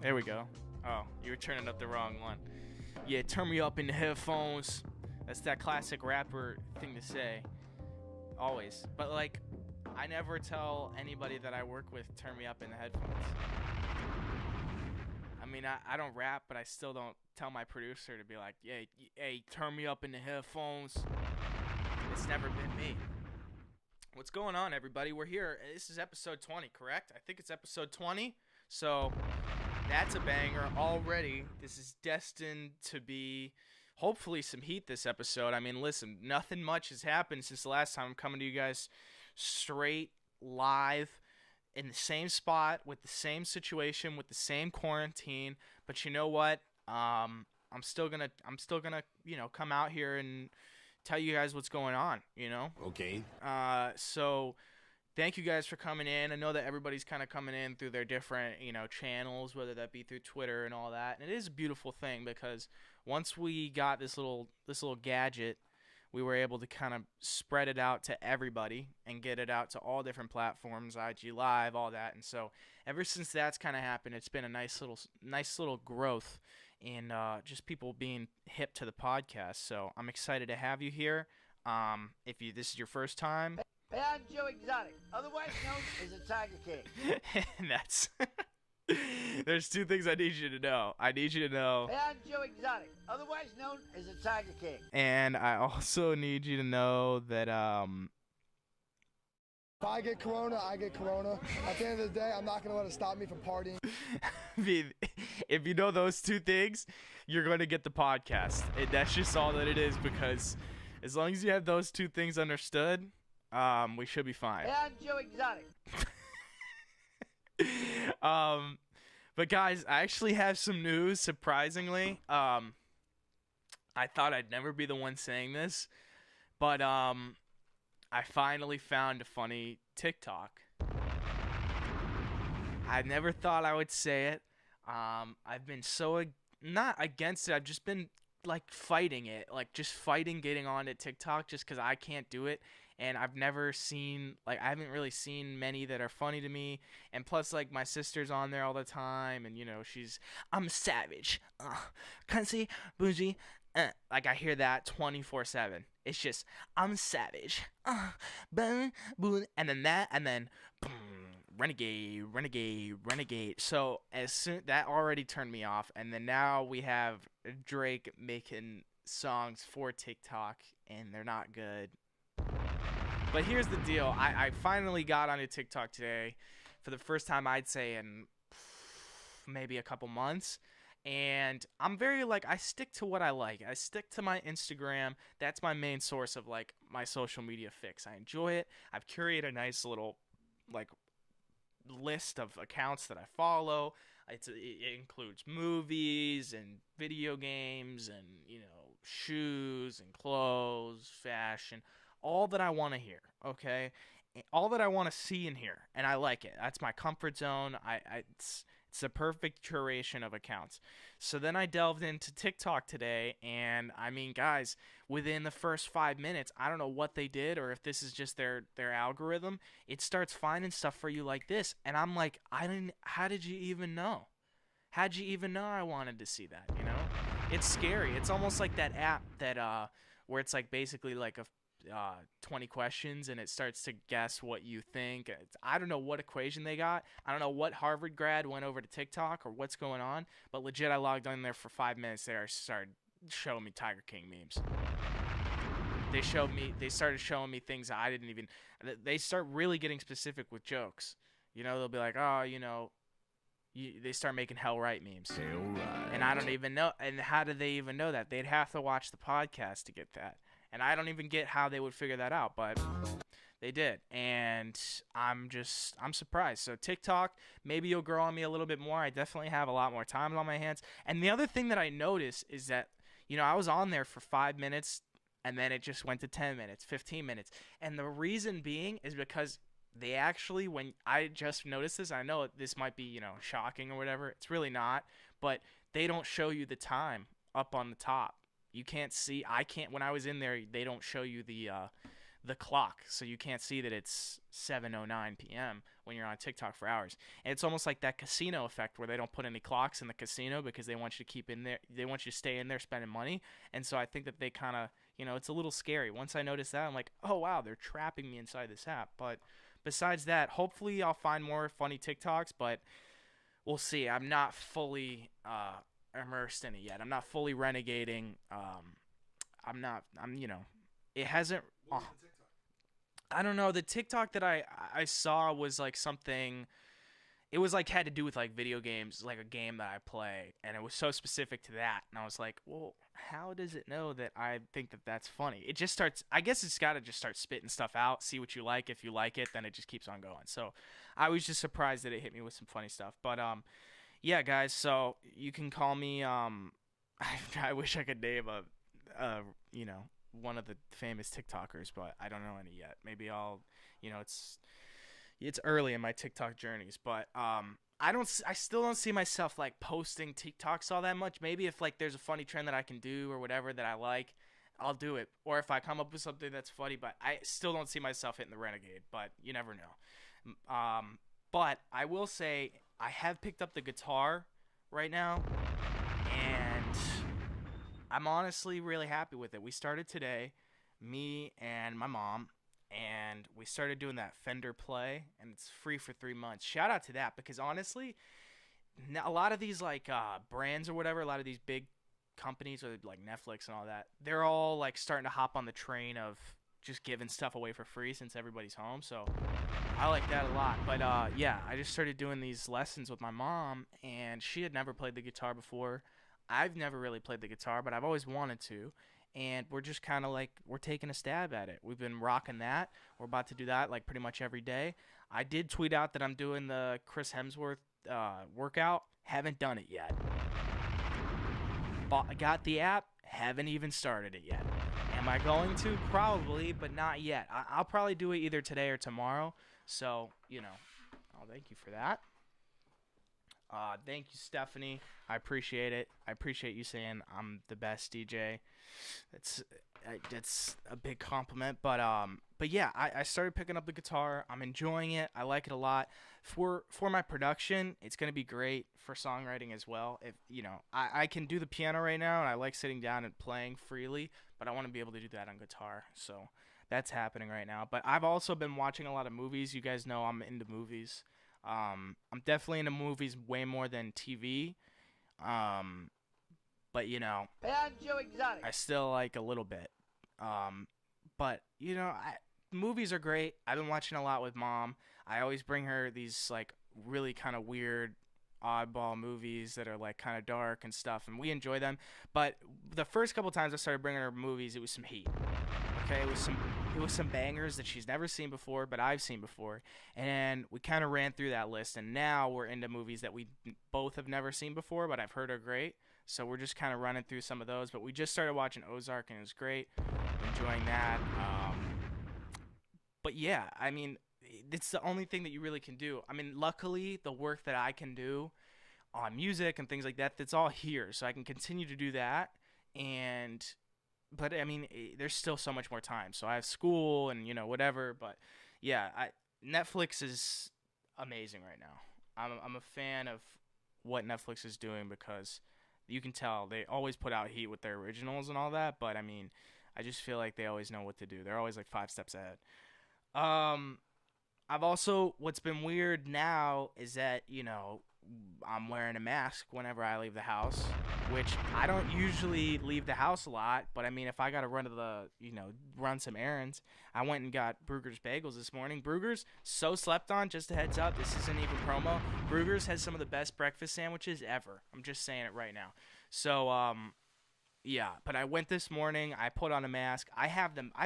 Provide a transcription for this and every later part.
There we go. Oh, you were turning up the wrong one. Yeah, turn me up in the headphones. That's that classic rapper thing to say. Always. But, like, I never tell anybody that I work with, turn me up in the headphones. I mean, I don't rap, but I still don't tell my producer to be like, yeah, hey, turn me up in the headphones. It's never been me. What's going on, everybody? We're here. This is episode 20, correct? I think it's episode 20. So that's a banger already. This is destined to be hopefully some heat this episode. I mean, listen, nothing much has happened since the last time. I'm coming to you guys straight live in the same spot with the same situation with the same quarantine. But you know what? I'm still gonna come out here and tell you guys what's going on. Okay. So thank you guys for coming in. I know that everybody's kind of coming in through their different, channels, whether that be through Twitter and all that. And it is a beautiful thing because once we got this little gadget, we were able to kind of spread it out to everybody and get it out to all different platforms, IG Live, all that. And so ever since that's kind of happened, it's been a nice little growth in just people being hip to the podcast. So I'm excited to have you here. If this is your first time. Hey, I'm Joe Exotic, otherwise known as the Tiger King. And that's there's two things I need you to know. I need you to know. Hey, I'm Joe Exotic, otherwise known as the Tiger King. And I also need you to know that If I get corona, I get corona. At the end of the day, I'm not going to let it stop me from partying. if you know those two things, you're going to get the podcast. That's just all that it is, because as long as you have those two things understood, we should be fine. Hey, I'm Joe Exotic. But guys, I actually have some news, surprisingly. I thought I'd never be the one saying this, but I finally found a funny TikTok. I never thought I would say it. I've been so not against it. I've just been like fighting it, like just fighting getting on to TikTok just because I can't do it. And I've never seen, like, I haven't really seen many that are funny to me. And plus, like, my sister's on there all the time, and I'm savage, cunty, bougie. Like, I hear that 24/7. It's just, I'm savage, boom, boom, and then that, and then boom, renegade. So as soon that already turned me off, and then now we have Drake making songs for TikTok, and they're not good. But here's the deal. I finally got onto TikTok today for the first time, I'd say, in maybe a couple months. And I'm very, I stick to what I like. I stick to my Instagram. That's my main source of, my social media fix. I enjoy it. I've curated a nice little, list of accounts that I follow. It includes movies and video games and, shoes and clothes, fashion, all that I want to hear, okay? All that I want to see and hear, and I like it. That's my comfort zone. It's the perfect curation of accounts. So then I delved into TikTok today, and I mean, guys, within the first 5 minutes, I don't know what they did or if this is just their algorithm, it starts finding stuff for you like this, and I'm like, how did you even know? How'd you even know I wanted to see that, It's scary. It's almost like that app that where it's basically like a 20 questions and it starts to guess what you think. I don't know what equation they got. I don't know what Harvard grad went over to TikTok or what's going on, but legit, I logged on there for 5 minutes there. I started showing me Tiger King memes. They started showing me things I didn't even, they start really getting specific with jokes. They'll be like, oh, they start making hell right memes. Hell right. And I don't even know. And how do they even know that? They'd have to watch the podcast to get that. And I don't even get how they would figure that out, but they did. And I'm surprised. So TikTok, maybe you'll grow on me a little bit more. I definitely have a lot more time on my hands. And the other thing that I noticed is that, I was on there for 5 minutes and then it just went to 10 minutes, 15 minutes. And the reason being is because they actually, when I just noticed this, I know this might be, shocking or whatever. It's really not. But they don't show you the time up on the top. You can't see. When I was in there, they don't show you the the clock, so you can't see that it's 7:09 p.m. when you're on TikTok for hours. And it's almost like that casino effect where they don't put any clocks in the casino because they want you to keep in there, they want you to stay in there spending money. And so I think that they kind of, it's a little scary. Once I noticed that, I'm like, oh wow, they're trapping me inside this app. But besides that, hopefully I'll find more funny TikToks, but we'll see. I'm not fully immersed in it yet. I'm not fully renegading. It hasn't. I don't know. The TikTok that I saw was like something. It was like had to do with like video games, like a game that I play, and it was so specific to that. And I was like, well, how does it know that I think that that's funny? It just starts. I guess it's got to just start spitting stuff out, see what you like. If you like it, then it just keeps on going. So I was just surprised that it hit me with some funny stuff. But yeah, guys. So you can call me. I wish I could name one of the famous TikTokers, but I don't know any yet. Maybe I'll, it's early in my TikTok journeys, but I still don't see myself like posting TikToks all that much. Maybe if like there's a funny trend that I can do or whatever that I like, I'll do it. Or if I come up with something that's funny, but I still don't see myself hitting the renegade, but you never know. But I will say I have picked up the guitar right now, and I'm honestly really happy with it. We started today, me and my mom, and we started doing that Fender Play, and it's free for 3 months. Shout out to that, because honestly, a lot of these like brands or whatever, a lot of these big companies or like Netflix and all that, they're all like starting to hop on the train of just giving stuff away for free since everybody's home. So I like that a lot. But yeah, I just started doing these lessons with my mom, and she had never played the guitar before. I've never really played the guitar, but I've always wanted to, and we're just kind of like, we're taking a stab at it. We've been rocking that. We're about to do that like pretty much every day. I did tweet out that I'm doing the Chris Hemsworth workout. Haven't done it yet. I got the app. Haven't even started it yet. Am I going to? Probably, but not yet. I'll probably do it either today or tomorrow. So, I'll thank you for that. Thank you, Stephanie. I appreciate it. I appreciate you saying I'm the best DJ. It's a big compliment. But yeah, I started picking up the guitar. I'm enjoying it. I like it a lot. For my production, it's gonna be great for songwriting as well. If I can do the piano right now, and I like sitting down and playing freely, but I want to be able to do that on guitar. So that's happening right now. But I've also been watching a lot of movies. You guys know I'm into movies. I'm definitely into movies way more than TV. But Hey, I'm Joe Exotic. I still like a little bit. But movies are great. I've been watching a lot with Mom. I always bring her these like really kind of weird, oddball movies that are like kind of dark and stuff, and we enjoy them. But the first couple times I started bringing her movies, it was some heat. Okay, it was some bangers that she's never seen before, but I've seen before, and we kind of ran through that list. And now we're into movies that we both have never seen before, but I've heard are great. So we're just kind of running through some of those. But we just started watching Ozark, and it was great. Enjoying that. But yeah, I mean, it's the only thing that you really can do. I mean, luckily, the work that I can do on music and things like that, that's all here. So I can continue to do that. But I mean, there's still so much more time. So I have school and, whatever. But yeah, Netflix is amazing right now. I'm a fan of what Netflix is doing, because you can tell they always put out heat with their originals and all that. But I mean, I just feel like they always know what to do. They're always like 5 steps ahead. I've also, what's been weird now is that, I'm wearing a mask whenever I leave the house, which I don't usually leave the house a lot. But I mean, if I got to run some errands, I went and got Brugger's Bagels this morning. Brugger's, so slept on, just a heads up, this isn't even promo. Brugger's has some of the best breakfast sandwiches ever. I'm just saying it right now. So, yeah, but I went this morning, I put on a mask. I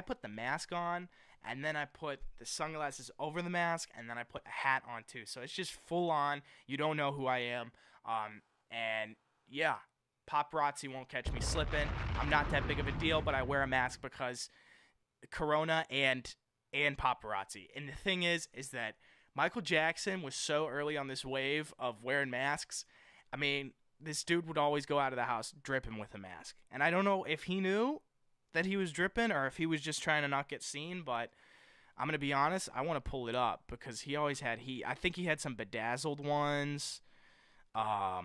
put the mask on, and then I put the sunglasses over the mask, and then I put a hat on too. So it's just full on. You don't know who I am. And yeah, paparazzi won't catch me slipping. I'm not that big of a deal, but I wear a mask because Corona and paparazzi. And the thing is that Michael Jackson was so early on this wave of wearing masks. I mean, this dude would always go out of the house dripping with a mask. And I don't know if he knew that he was dripping or if he was just trying to not get seen, but I'm going to be honest, I want to pull it up because he always had heat. I think he had some bedazzled ones. Yeah,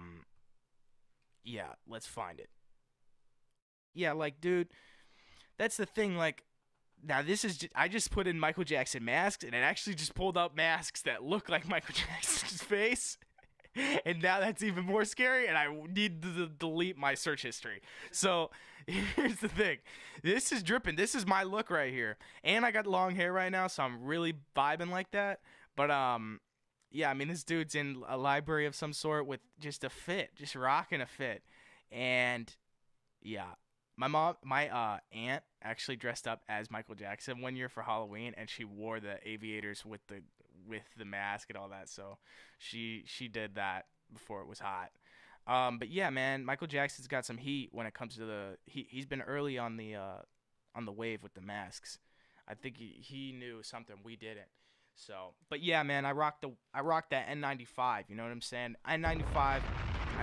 let's find it. Yeah, like, dude, that's the thing, like, now this is I just put in Michael Jackson masks, and it actually just pulled up masks that look like Michael Jackson's face. And now that's even more scary, and I need to delete my search history. So here's the thing. This is dripping. This is my look right here. And I got long hair right now, so I'm really vibing like that. But, yeah, I mean, this dude's in a library of some sort with just a fit, just rocking a fit. And, yeah, my aunt actually dressed up as Michael Jackson one year for Halloween, and she wore the aviators with the mask and all that. So she did that before it was hot. But yeah, man, Michael Jackson's got some heat when it comes to he's been early on the wave with the masks. I think he knew something we didn't. So, but yeah, man, I rocked that N95. You know what I'm saying? N95. I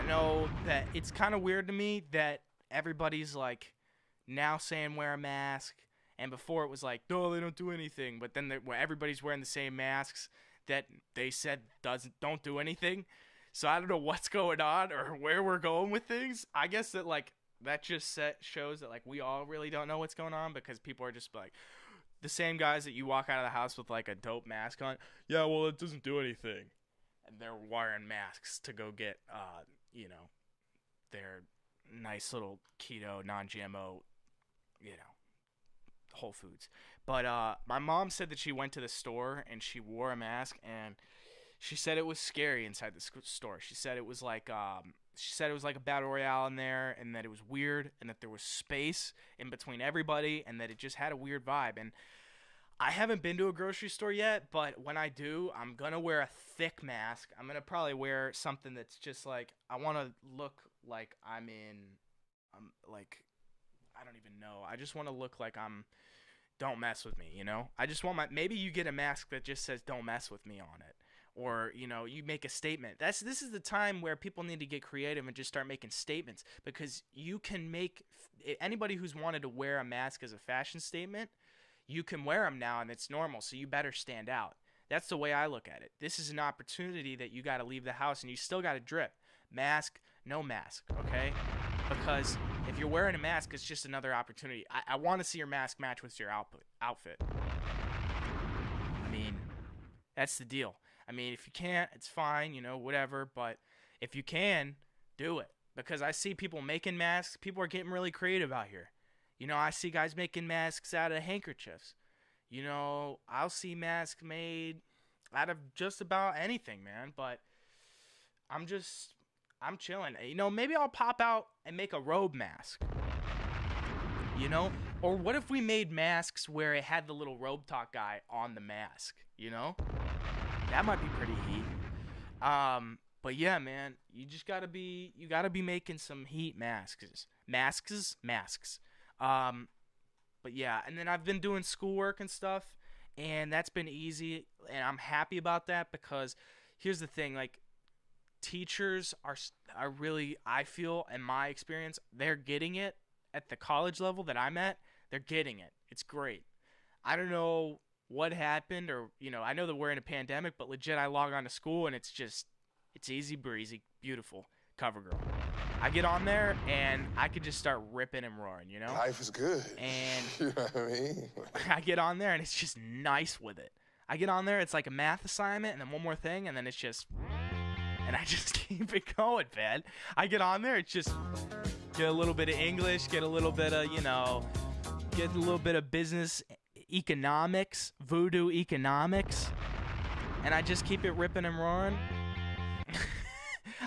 know that it's kind of weird to me that everybody's like now saying wear a mask, and before it was like, no, they don't do anything. But then everybody's wearing the same masks that they said don't do anything. So I don't know what's going on or where we're going with things. I guess that like that just shows that like we all really don't know what's going on, because people are just like the same guys that you walk out of the house with like a dope mask on. Yeah, well, it doesn't do anything, and they're wearing masks to go get their nice little keto, non-GMO, Whole Foods. But my mom said that she went to the store and she wore a mask, and she said it was scary inside the store. She said it was like a battle royale in there, and that it was weird, and that there was space in between everybody, and that it just had a weird vibe. And I haven't been to a grocery store yet, but when I do, I'm gonna wear a thick mask. I'm gonna probably wear something that's just like, I want to look like I don't even know. I just want to look like don't mess with me, I just want maybe you get a mask that just says don't mess with me on it. Or, you make a statement. This is the time where people need to get creative and just start making statements, because you can make anybody who's wanted to wear a mask as a fashion statement, you can wear them now and it's normal. So you better stand out. That's the way I look at it. This is an opportunity that you got to leave the house and you still got to drip. Mask, no mask, okay? Because if you're wearing a mask, it's just another opportunity. I want to see your mask match with your outfit. I mean, that's the deal. I mean, if you can't, it's fine, whatever. But if you can, do it. Because I see people making masks. People are getting really creative out here. I see guys making masks out of handkerchiefs. I'll see masks made out of just about anything, man. But I'm chilling. Maybe I'll pop out and make a robe mask. Or what if we made masks where it had the little robe talk guy on the mask, That might be pretty heat. But yeah, man, you gotta be making some heat masks. But yeah, and then I've been doing schoolwork and stuff, and that's been easy, and I'm happy about that, because here's the thing, like, teachers are really, I feel, in my experience, they're getting it at the college level that I'm at. They're getting it. It's great. I don't know what happened, or I know that we're in a pandemic, but legit, I log on to school and it's easy breezy, beautiful. Cover girl. I get on there and I could just start ripping and roaring, Life is good. And you know what I mean? I get on there and it's just nice with it. I get on there, it's like a math assignment, and then one more thing, and then it's just, and I just keep it going, man. I get on there, it's just get a little bit of English, get a little bit of, get a little bit of business economics, voodoo economics, and I just keep it ripping and roaring.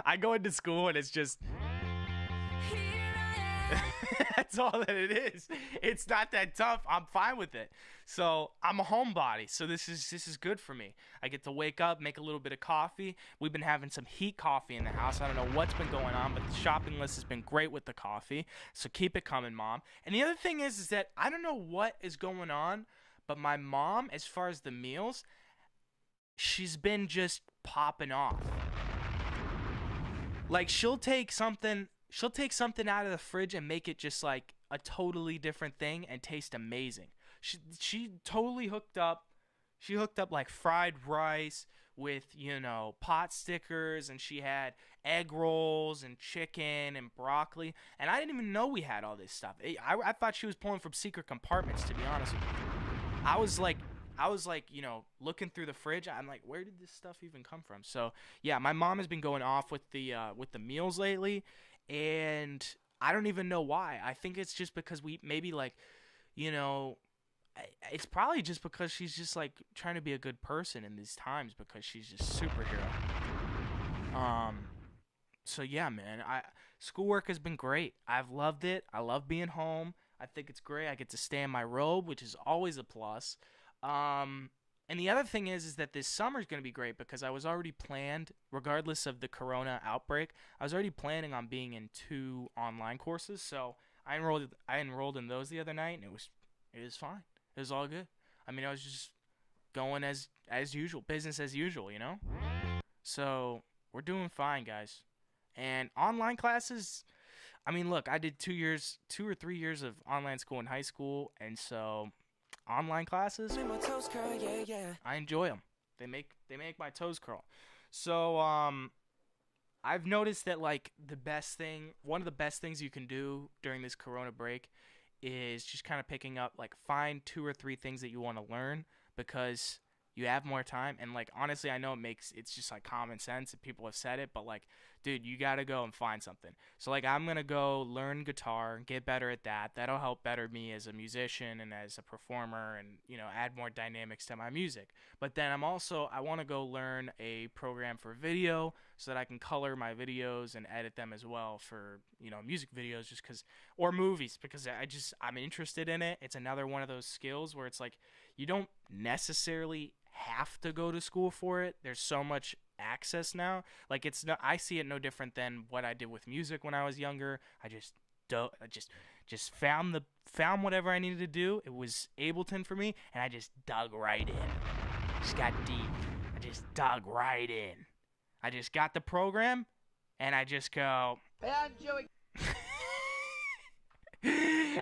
I go into school and it's just that's all that it is. It's not that tough. I'm fine with it. So I'm a homebody. So this is good for me. I get to wake up, make a little bit of coffee. We've been having some heat coffee in the house. I don't know what's been going on, but the shopping list has been great with the coffee. So keep it coming, Mom. And the other thing is that I don't know what is going on, but my mom, as far as the meals, she's been just popping off. Like, she'll take something she'll take something out of the fridge and make it just like a totally different thing and taste amazing. She totally hooked up. She hooked up like fried rice with, pot stickers, and she had egg rolls and chicken and broccoli. And I didn't even know we had all this stuff. I thought she was pulling from secret compartments, to be honest with you. I was like, looking through the fridge. I'm like, where did this stuff even come from? So yeah, my mom has been going off with the meals lately, and I don't even know why. I think it's just because we maybe it's probably just because she's just like trying to be a good person in these times because she's just superhero. So yeah, man, schoolwork has been great. I've loved it. I love being home. I think it's great. I get to stay in my robe, which is always a plus. And the other thing is that this summer is going to be great because I was already planned, regardless of the corona outbreak, I was already planning on being in 2 online courses. So I enrolled in those the other night, and it was fine. It was all good. I mean, I was just going as usual, business as usual, So we're doing fine, guys. And online classes, I mean, look, I did 2 or 3 years of online school in high school, and so online classes, I enjoy them. They make my toes curl. So I've noticed that like one of the best things you can do during this corona break is just kind of picking up, like, find 2 or 3 things that you want to learn because you have more time. And like, honestly, I know it's just like common sense and people have said it, but like, dude, you got to go and find something. So like, I'm going to go learn guitar and get better at that. That'll help better me as a musician and as a performer and, add more dynamics to my music. But then I want to go learn a program for video so that I can color my videos and edit them as well for, music videos or movies because I'm interested in it. It's another one of those skills where it's like, you don't necessarily have to go to school for it. There's so much access now. Like, I see it no different than what I did with music when I was younger. I just found whatever I needed to do. It was Ableton for me, and I just dug right in. Just got deep. I just dug right in. I just got the program, and I just go. Hey, I'm Joey.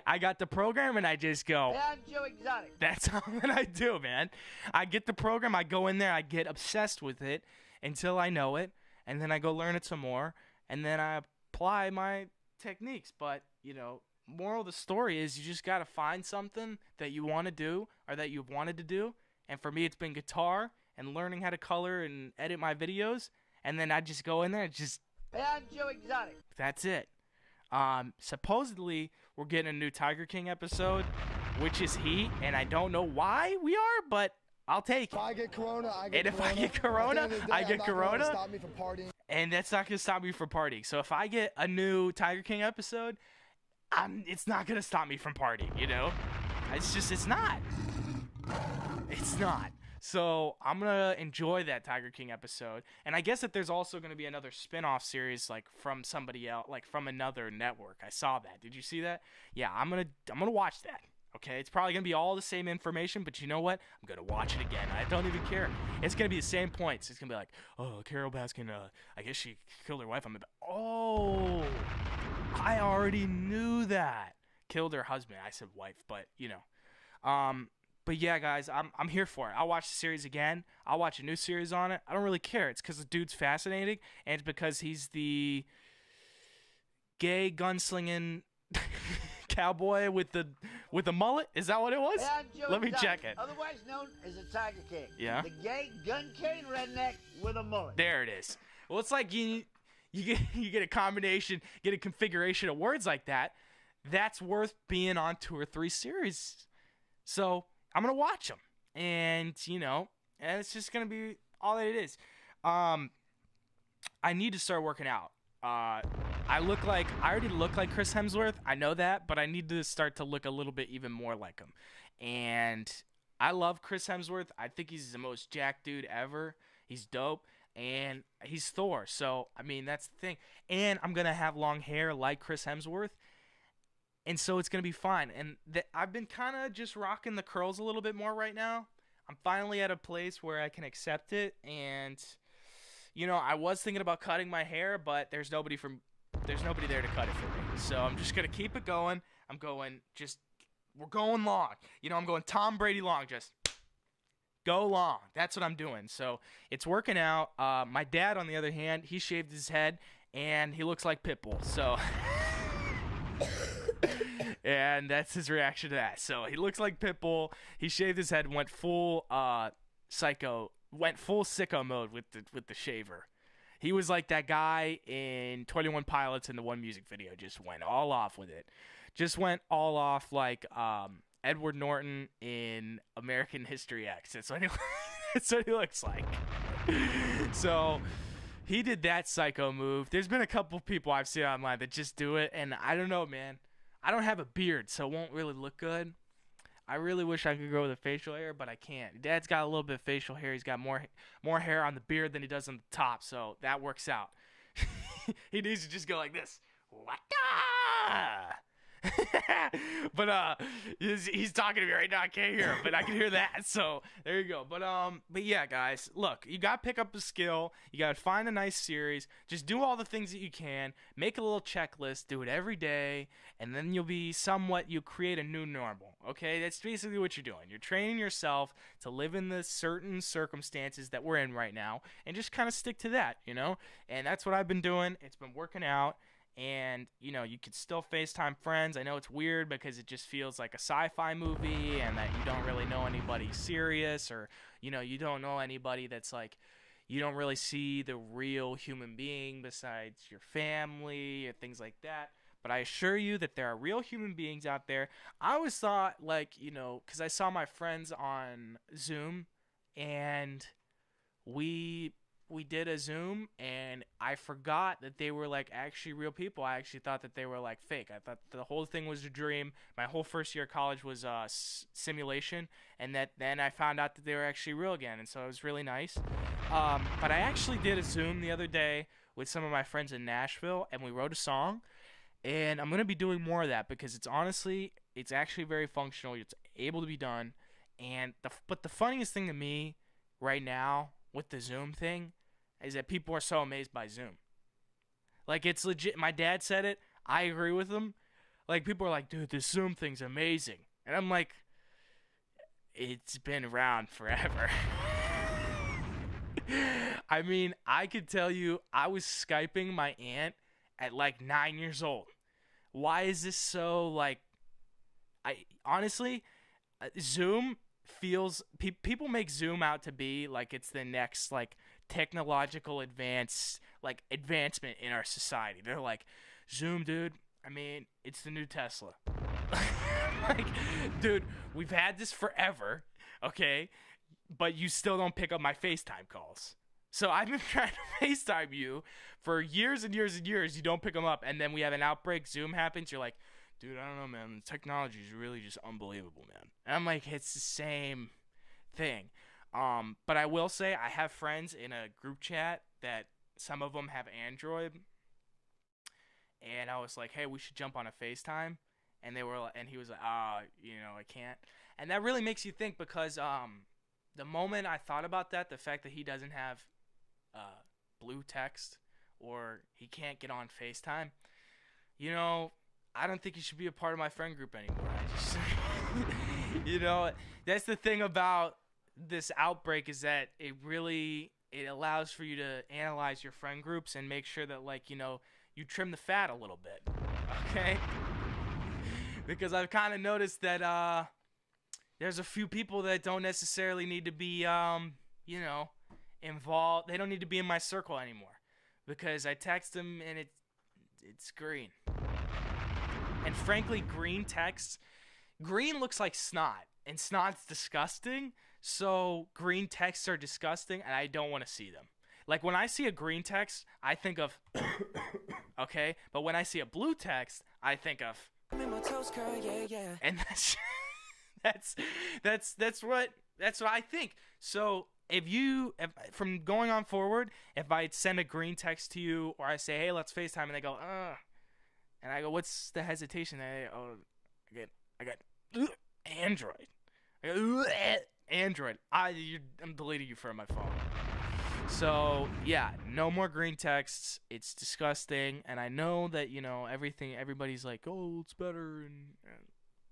I got the program and I just go. Hey, I'm Joe Exotic. That's all that I do, man. I get the program, I go in there, I get obsessed with it until I know it, and then I go learn it some more, and then I apply my techniques. But, moral of the story is you just got to find something that you want to do or that you've wanted to do. And for me, it's been guitar and learning how to color and edit my videos. And then I just go in there and just. Hey, I'm Joe Exotic. That's it. Supposedly, we're getting a new Tiger King episode, which is heat, and I don't know why we are, but I'll take it. If I get corona, I get and if corona. I get corona, At the end of the day, I get I'm not gonna let it corona. stop me from partying. And that's not going to stop me from partying. So if I get a new Tiger King episode, it's not going to stop me from partying, It's not. It's not. So I'm going to enjoy that Tiger King episode. And I guess that there's also going to be another spin-off series like from somebody else, like from another network. I saw that. Did you see that? Yeah, I'm going to watch that. Okay, it's probably going to be all the same information, but you know what? I'm going to watch it again. I don't even care. It's going to be the same points. It's going to be like, oh, Carol Baskin, I guess she killed her wife. Oh, I already knew that. Killed her husband. I said wife, but, But yeah, guys, I'm here for it. I'll watch the series again. I'll watch a new series on it. I don't really care. It's because the dude's fascinating, and it's because he's the gay gunslinging cowboy with the mullet. Is that what it was? Hey, I'm Joe Let me Exotic, check it. Otherwise known as the Tiger King. Yeah. The gay gun-carrying redneck with a mullet. There it is. Well, it's like you get a combination, get a configuration of words like that. That's worth being on 2 or 3 series. So I'm going to watch them. And, and it's just going to be all that it is. I need to start working out. I already look like Chris Hemsworth. I know that, but I need to start to look a little bit even more like him. And I love Chris Hemsworth. I think he's the most jacked dude ever. He's dope. And he's Thor. So, I mean, that's the thing. And I'm going to have long hair like Chris Hemsworth. And so it's going to be fine. And I've been kind of just rocking the curls a little bit more right now. I'm finally at a place where I can accept it. And, I was thinking about cutting my hair, but there's nobody for there's nobody there to cut it for me. So I'm just gonna keep it going. We're going long. I'm going Tom Brady long. Just go long. That's what I'm doing. So it's working out. My dad, on the other hand, he shaved his head and he looks like Pitbull. So. And that's his reaction to that. So he looks like Pitbull. He shaved his head and went full sicko mode with the shaver. He was like that guy in 21 Pilots in the One Music video. Just went all off with it. Just went all off like Edward Norton in American History X. That's what he looks like. So he did that psycho move. There's been a couple people I've seen online that just do it, and I don't know, man. I don't have a beard, so it won't really look good. I really wish I could grow the facial hair, but I can't. Dad's got a little bit of facial hair. He's got more hair on the beard than he does on the top, so that works out. He needs to just go like this. Waka! But he's talking to me right now. I can't hear him, but I can hear that. So there you go. But yeah, guys, look, you gotta pick up a skill. You gotta find a nice series. Just do all the things that you can. Make a little checklist. Do it every day, and then you'll create a new normal. Okay, that's basically what you're doing. You're training yourself to live in the certain circumstances that we're in right now, and just kind of stick to that, And that's what I've been doing. It's been working out. And, you could still FaceTime friends. I know it's weird because it just feels like a sci-fi movie and that you don't really know anybody serious or, you don't know anybody that's like, you don't really see the real human being besides your family or things like that. But I assure you that there are real human beings out there. I always thought, because I saw my friends on Zoom and we did a Zoom, and I forgot that they were, actually real people. I actually thought that they were, fake. I thought the whole thing was a dream. My whole first year of college was simulation, and then I found out that they were actually real again, and so it was really nice. But I actually did a Zoom the other day with some of my friends in Nashville, and we wrote a song, and I'm going to be doing more of that because it's actually very functional. It's able to be done, but the funniest thing to me right now with the Zoom thing is that people are so amazed by Zoom. It's legit. My dad said it. I agree with him. People are like, dude, this Zoom thing's amazing. And I'm like, it's been around forever. I mean, I could tell you I was Skyping my aunt at 9 years old. Why is this so honestly, Zoom feels people make Zoom out to be like it's the next technological advancement in our society. They're like, Zoom, dude, I mean, it's the new Tesla. Dude, we've had this forever, okay? But you still don't pick up my FaceTime calls. So I've been trying to FaceTime you for years and years and years. You don't pick them up, and then we have an outbreak. Zoom happens. You're like, dude, I don't know, man. The technology is really just unbelievable, man. And I'm like, it's the same thing. But I will say I have friends in a group chat that some of them have Android. And I was like, hey, we should jump on a FaceTime. And he was like, I can't. And that really makes you think because the moment I thought about that, the fact that he doesn't have blue text or he can't get on FaceTime, I don't think he should be a part of my friend group anymore. I just, that's the thing about this outbreak is that it allows for you to analyze your friend groups and make sure that, you trim the fat a little bit, okay? Because I've kind of noticed that there's a few people that don't necessarily need to be, involved. They don't need to be in my circle anymore because I text them and it's green. And frankly, green looks like snot, and snot's disgusting, so green texts are disgusting, and I don't want to see them. When I see a green text, I think of, okay? But when I see a blue text, I think of, and that's what I think. So if from going on forward, if I send a green text to you, or I say, hey, let's FaceTime, and they go, and I go, what's the hesitation? I got Android. I go, Android. I'm deleting you from my phone. So yeah, no more green texts. It's disgusting, and I know that everybody's like, oh, it's better and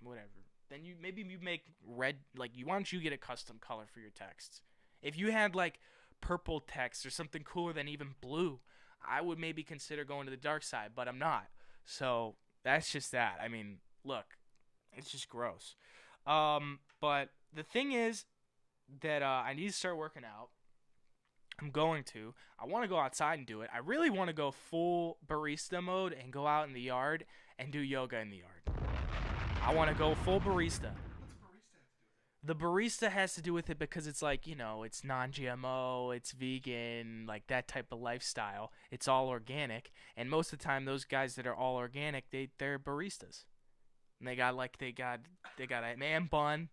whatever. Then you make red. Like, why don't you get a custom color for your texts? If you had like purple text or something cooler than even blue, I would maybe consider going to the dark side, but I'm not. So that's just that. I mean, look, it's just gross. But the thing is that I need to start working out. I'm going to. I want to go outside and do it. I really want to go full barista mode and go out in the yard and do yoga in the yard. I want to go full barista. The barista has to do with it because it's like, it's non-GMO, it's vegan, like that type of lifestyle. It's all organic, and most of the time those guys that are all organic, they're baristas. And they got a man bun.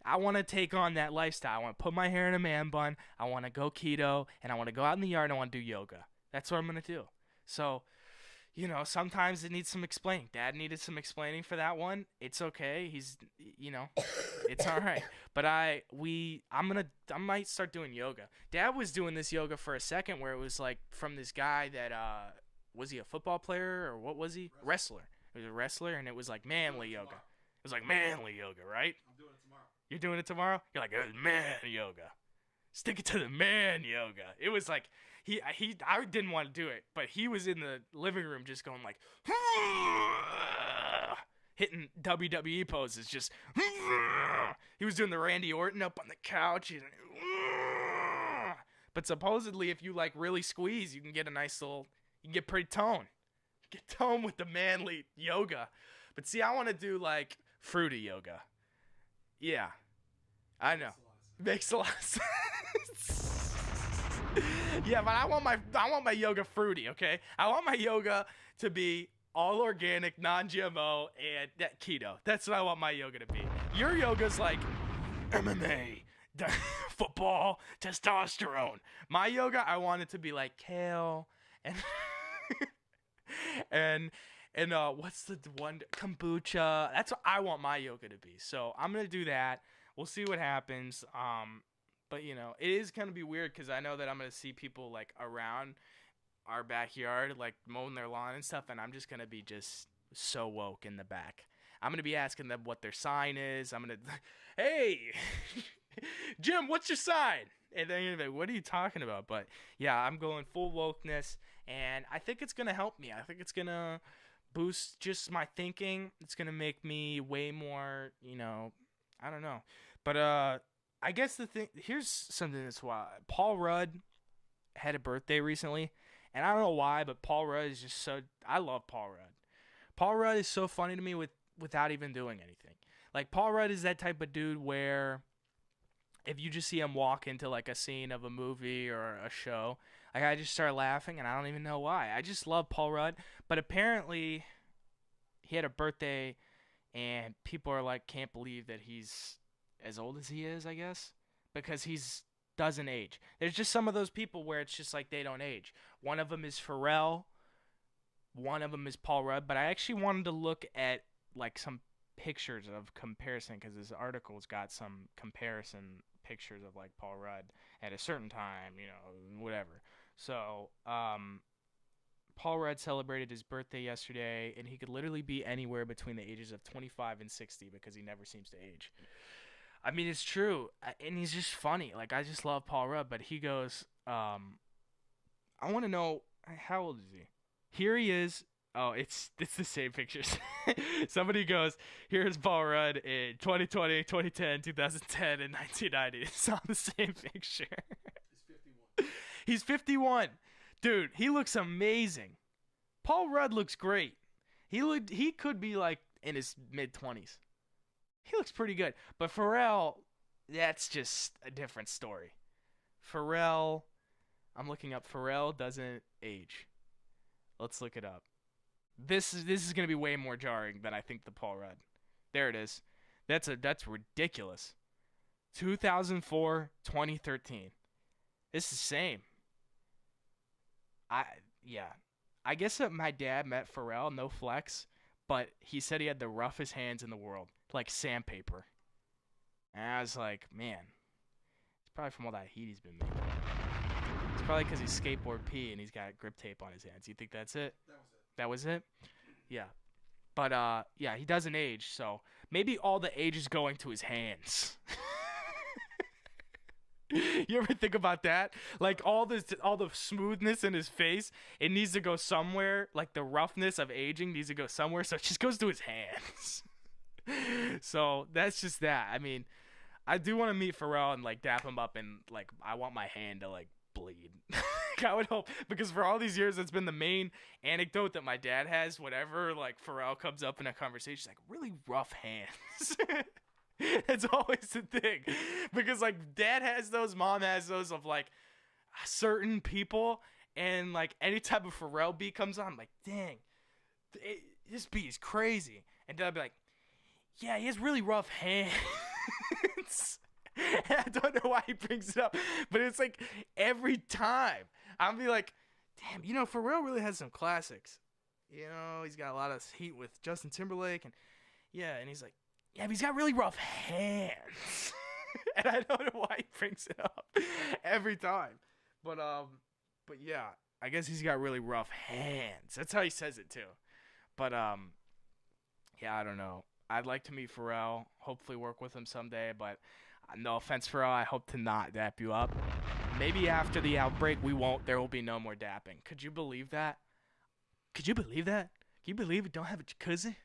I want to take on that lifestyle. I want to put my hair in a man bun. I want to go keto, and I want to go out in the yard and I want to do yoga. That's what I'm going to do. So, sometimes it needs some explaining. Dad needed some explaining for that one. It's okay. He's, it's all right. But I might start doing yoga. Dad was doing this yoga for a second where it was like from this guy that, was he a football player or what was he? Wrestler. He was a wrestler, and it was like manly yoga. It was like manly yoga, right? I'm doing it tomorrow. You're doing it tomorrow? You're like, man yoga. Stick it to the man yoga. It was like, I didn't want to do it, but he was in the living room just going like, hitting WWE poses, just, he was doing the Randy Orton up on the couch. But supposedly if you like really squeeze, you can get pretty toned. Get toned with the manly yoga. But see, I want to do like fruity yoga. Yeah, I know. Makes a lot of sense. Yeah, but I want my yoga fruity, okay? I want my yoga to be all organic, non-GMO, and that keto. That's what I want my yoga to be. Your yoga's like MMA, football, testosterone. My yoga, I want it to be like kale and and what's the one, kombucha. That's what I want my yoga to be. So I'm gonna do that. We'll see what happens. But it is gonna be weird because I know that I'm gonna see people like around our backyard, like mowing their lawn and stuff, and I'm just gonna be just so woke in the back. I'm gonna be asking them what their sign is. I'm gonna, hey, Jim, what's your sign? And they're gonna be like, what are you talking about? But yeah, I'm going full wokeness, and I think it's gonna help me. I think it's gonna boost just my thinking. It's gonna make me way more, I don't know. But I guess here's something that's wild. Paul Rudd had a birthday recently, and I don't know why, but Paul Rudd is just I love Paul Rudd. Paul Rudd is so funny to me without even doing anything. Like, Paul Rudd is that type of dude where if you just see him walk into like a scene of a movie or a show, like, I just start laughing, and I don't even know why. I just love Paul Rudd, but apparently he had a birthday, and people are like, can't believe that he's as old as he is, I guess, because doesn't age. There's just some of those people where it's just like they don't age. One of them is Pharrell, one of them is Paul Rudd, but I actually wanted to look at like some pictures of comparison because this article's got some comparison pictures of like Paul Rudd at a certain time, whatever. So, Paul Rudd celebrated his birthday yesterday, and he could literally be anywhere between the ages of 25 and 60 because he never seems to age. I mean, it's true, and he's just funny. Like, I just love Paul Rudd, but he goes, I want to know, how old is he? Here he is. Oh, it's the same pictures. Somebody goes, here's Paul Rudd in 2020, 2010, 2010, and 1990. It's all the same picture. He's 51. Dude, he looks amazing. Paul Rudd looks great. He could be like in his mid-20s. He looks pretty good. But Pharrell, that's just a different story. Pharrell, I'm looking up. Pharrell doesn't age. Let's look it up. This is going to be way more jarring than I think the Paul Rudd. There it is. That's ridiculous. 2004, 2013. It's the same. I guess that my dad met Pharrell, no flex, but he said he had the roughest hands in the world, like sandpaper. And I was like, man, it's probably from all that heat he's been making. It's probably because he's skateboard P and he's got grip tape on his hands. You think that's it? That was it? Yeah. But, yeah, he doesn't age, so maybe all the age is going to his hands. You ever think about that? Like, all the smoothness in his face, it needs to go somewhere. Like, the roughness of aging needs to go somewhere, so it just goes to his hands. So, that's just that. I mean, I do want to meet Pharrell and, like, dap him up, and, like, I want my hand to, like, bleed. I would hope, because for all these years, it's been the main anecdote that my dad has whenever, like, Pharrell comes up in a conversation, like, really rough hands. That's always the thing, because, like, dad has those, mom has those of, like, certain people, and, like, any type of Pharrell beat comes on, I'm like, dang, this beat is crazy, and dad will be like, yeah, he has really rough hands. I don't know why he brings it up, but it's like every time I'll be like, damn, you know, Pharrell really has some classics. You know, he's got a lot of heat with Justin Timberlake, and yeah, and he's like, yeah, but he's got really rough hands. And I don't know why he brings it up every time. But yeah, I guess he's got really rough hands. That's how he says it too. But yeah, I don't know. I'd like to meet Pharrell, hopefully work with him someday, but no offense, Pharrell, I hope to not dap you up. Maybe after the outbreak, there will be no more dapping. Could you believe that? Could you believe that? Can you believe we don't have a jacuzzi?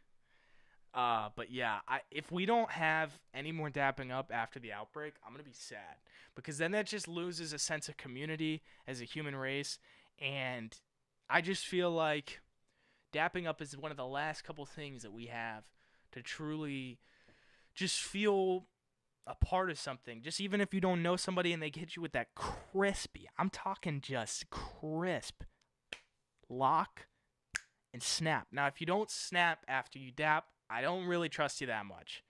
But yeah, if we don't have any more dapping up after the outbreak, I'm going to be sad. Because then that just loses a sense of community as a human race. And I just feel like dapping up is one of the last couple things that we have to truly just feel a part of something. Just even if you don't know somebody and they hit you with that crispy, I'm talking just crisp, lock and snap. Now, if you don't snap after you dap, I don't really trust you that much.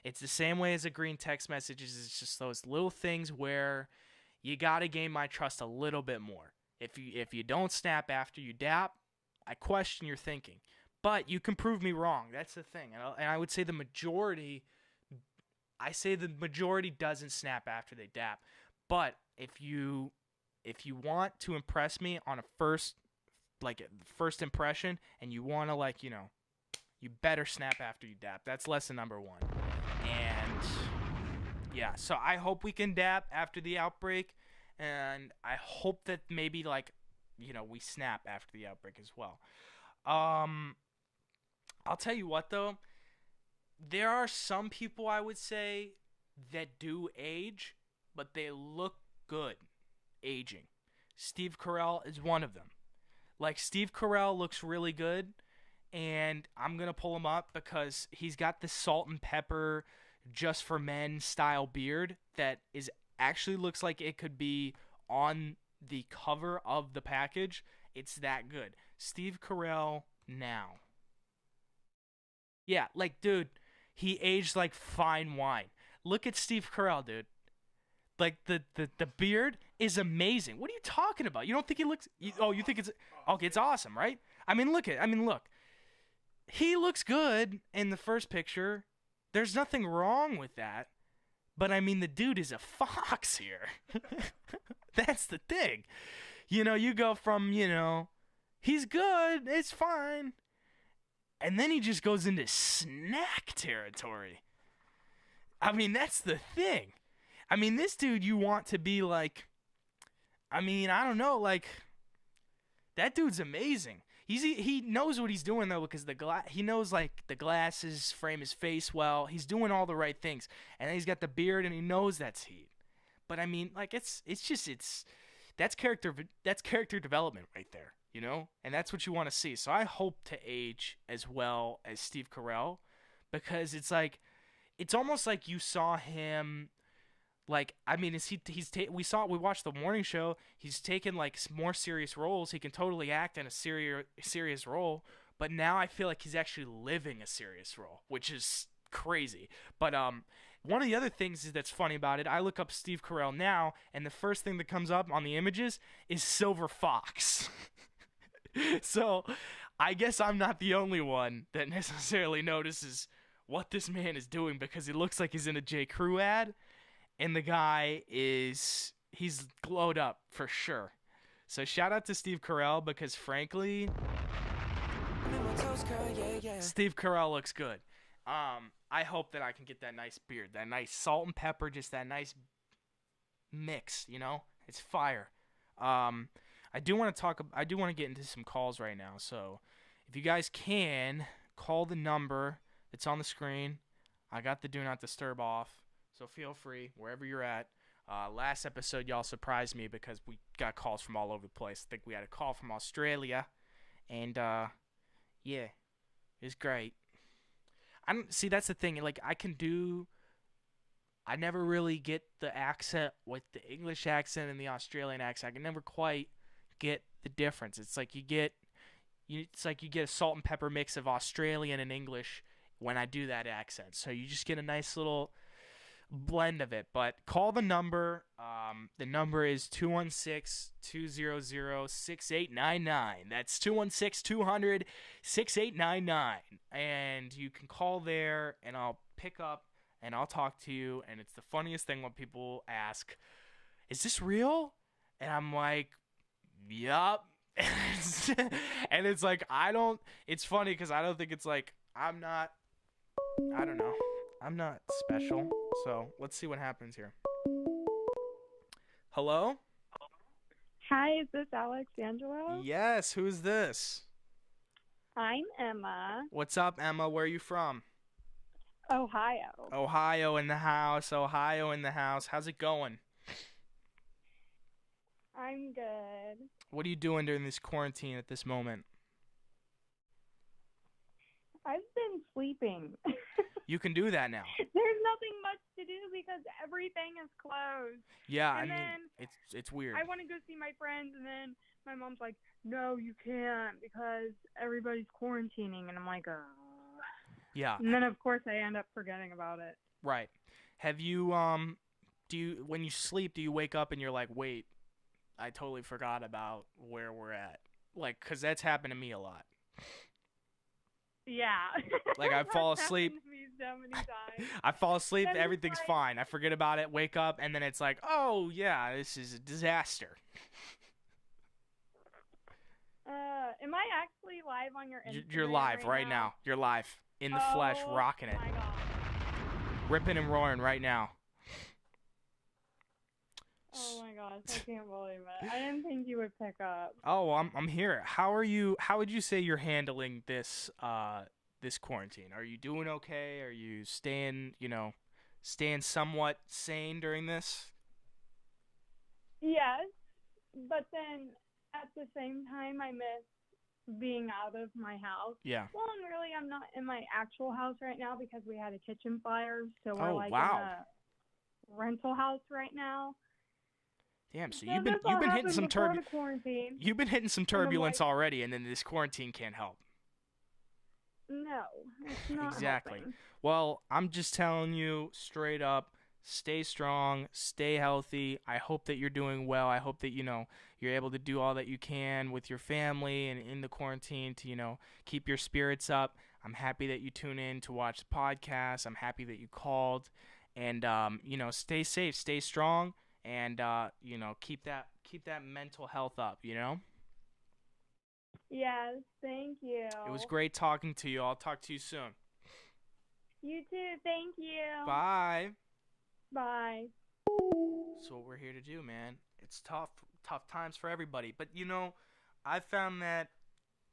It's the same way as a green text messages. It's just those little things where you got to gain my trust a little bit more. If you don't snap after you dap, I question your thinking. But you can prove me wrong. That's the thing. And I would say the majority doesn't snap after they dap. But if you want to impress me on a first impression, and you want to, like, you know, you better snap after you dap. That's lesson number one. And yeah, so I hope we can dap after the outbreak, and I hope that maybe, like, you know, we snap after the outbreak as well. I'll tell you what, though. There are some people, I would say, that do age, but they look good aging. Steve Carell is one of them. Like, Steve Carell looks really good, and I'm going to pull him up because he's got this salt and pepper, just for men style beard that actually looks like it could be on the cover of the package. It's that good. Steve Carell now. Yeah, like, dude, he aged like fine wine. Look at Steve Carell, dude. Like, the beard is amazing. What are you talking about? You don't think he looks... you think it's... Okay, it's awesome, right? Look. He looks good in the first picture. There's nothing wrong with that. But, the dude is a fox here. That's the thing. You know, you go from, you know, he's good, it's fine. And then he just goes into snack territory. That's the thing. This dude, you want to be like, I don't know, like, that dude's amazing. He knows what he's doing, though, because he knows, like, the glasses frame his face well. He's doing all the right things. And then he's got the beard, and he knows that's heat. But, that's character development right there, you know? And that's what you want to see. So I hope to age as well as Steve Carell, because it's like, it's almost like you saw him, like, we watched the morning show. He's taken, like, more serious roles. He can totally act in a serious role, but now I feel like he's actually living a serious role, which is crazy. But one of the other things that's funny about it, I look up Steve Carell now, and the first thing that comes up on the images is Silver Fox. So I guess I'm not the only one that necessarily notices what this man is doing, because he looks like he's in a J. Crew ad. And the guy he's glowed up for sure. So shout out to Steve Carell because frankly, Steve Carell looks good. I hope that I can get that nice beard, that nice salt and pepper, just that nice mix. It's fire. I do want to get into some calls right now. So if you guys can call the number that's on the screen, I got the do not disturb off. So feel free wherever you're at. Last episode, y'all surprised me because we got calls from all over the place. I think we had a call from Australia, and yeah, it's great. I don't see. That's the thing. Like I never really get the accent with the English accent and the Australian accent. I can never quite get the difference. It's like you get a salt and pepper mix of Australian and English when I do that accent. So you just get a nice little blend of it. But call the number. The number is 216-200-6899. That's 216-200-6899. And you can call there, and I'll pick up, and I'll talk to you. And it's the funniest thing when people ask, is this real? And I'm like, yup. And it's like, it's funny because I don't think it's like, I don't know. I'm not special. So let's see what happens here. Hello? Hi, is this Angelo? Yes, who's this? I'm Emma. What's up, Emma? Where are you from? Ohio. Ohio in the house. Ohio in the house. How's it going? I'm good. What are you doing during this quarantine at this moment? I've been sleeping. You can do that now. There's nothing much to do because everything is closed. Yeah, and I mean, it's weird. I want to go see my friends, and then my mom's like, no, you can't because everybody's quarantining. And I'm like, Yeah. And then, of course, I end up forgetting about it. Right. Have you, when you sleep, do you wake up and you're like, wait, I totally forgot about where we're at? Like, because that's happened to me a lot. Yeah. Like, I fall asleep. Happened to me so many times. I fall asleep, Then it's everything's like- fine. I forget about it, wake up, and then it's like, oh, yeah, this is a disaster. Am I actually live on your Instagram? You're live right now. You're live. In the flesh, rocking it. Oh, my God. Ripping and roaring right now. Oh my gosh, I can't believe it. I didn't think you would pick up. Oh, I'm here. How would you say you're handling this this quarantine? Are you doing okay? Are you staying somewhat sane during this? Yes, but then at the same time I miss being out of my house. Yeah. Well, and really I'm not in my actual house right now because we had a kitchen fire, so we're Oh, like wow. in a rental house right now. Damn, so So you've this been all hitting happened some before the quarantine. You've been hitting some And I'm turbulence like- already, and then this quarantine can't help. No, it's not Exactly. helping. Well, I'm just telling you straight up, stay strong, stay healthy. I hope that you're doing well. I hope that, you're able to do all that you can with your family and in the quarantine to, keep your spirits up. I'm happy that you tune in to watch the podcast. I'm happy that you called. And, stay safe, stay strong, and, keep that mental health up, Yes, thank you. It was great talking to you. I'll talk to you soon. You too, thank you. Bye. Bye. That's what we're here to do, man. It's tough times for everybody. But, I found that,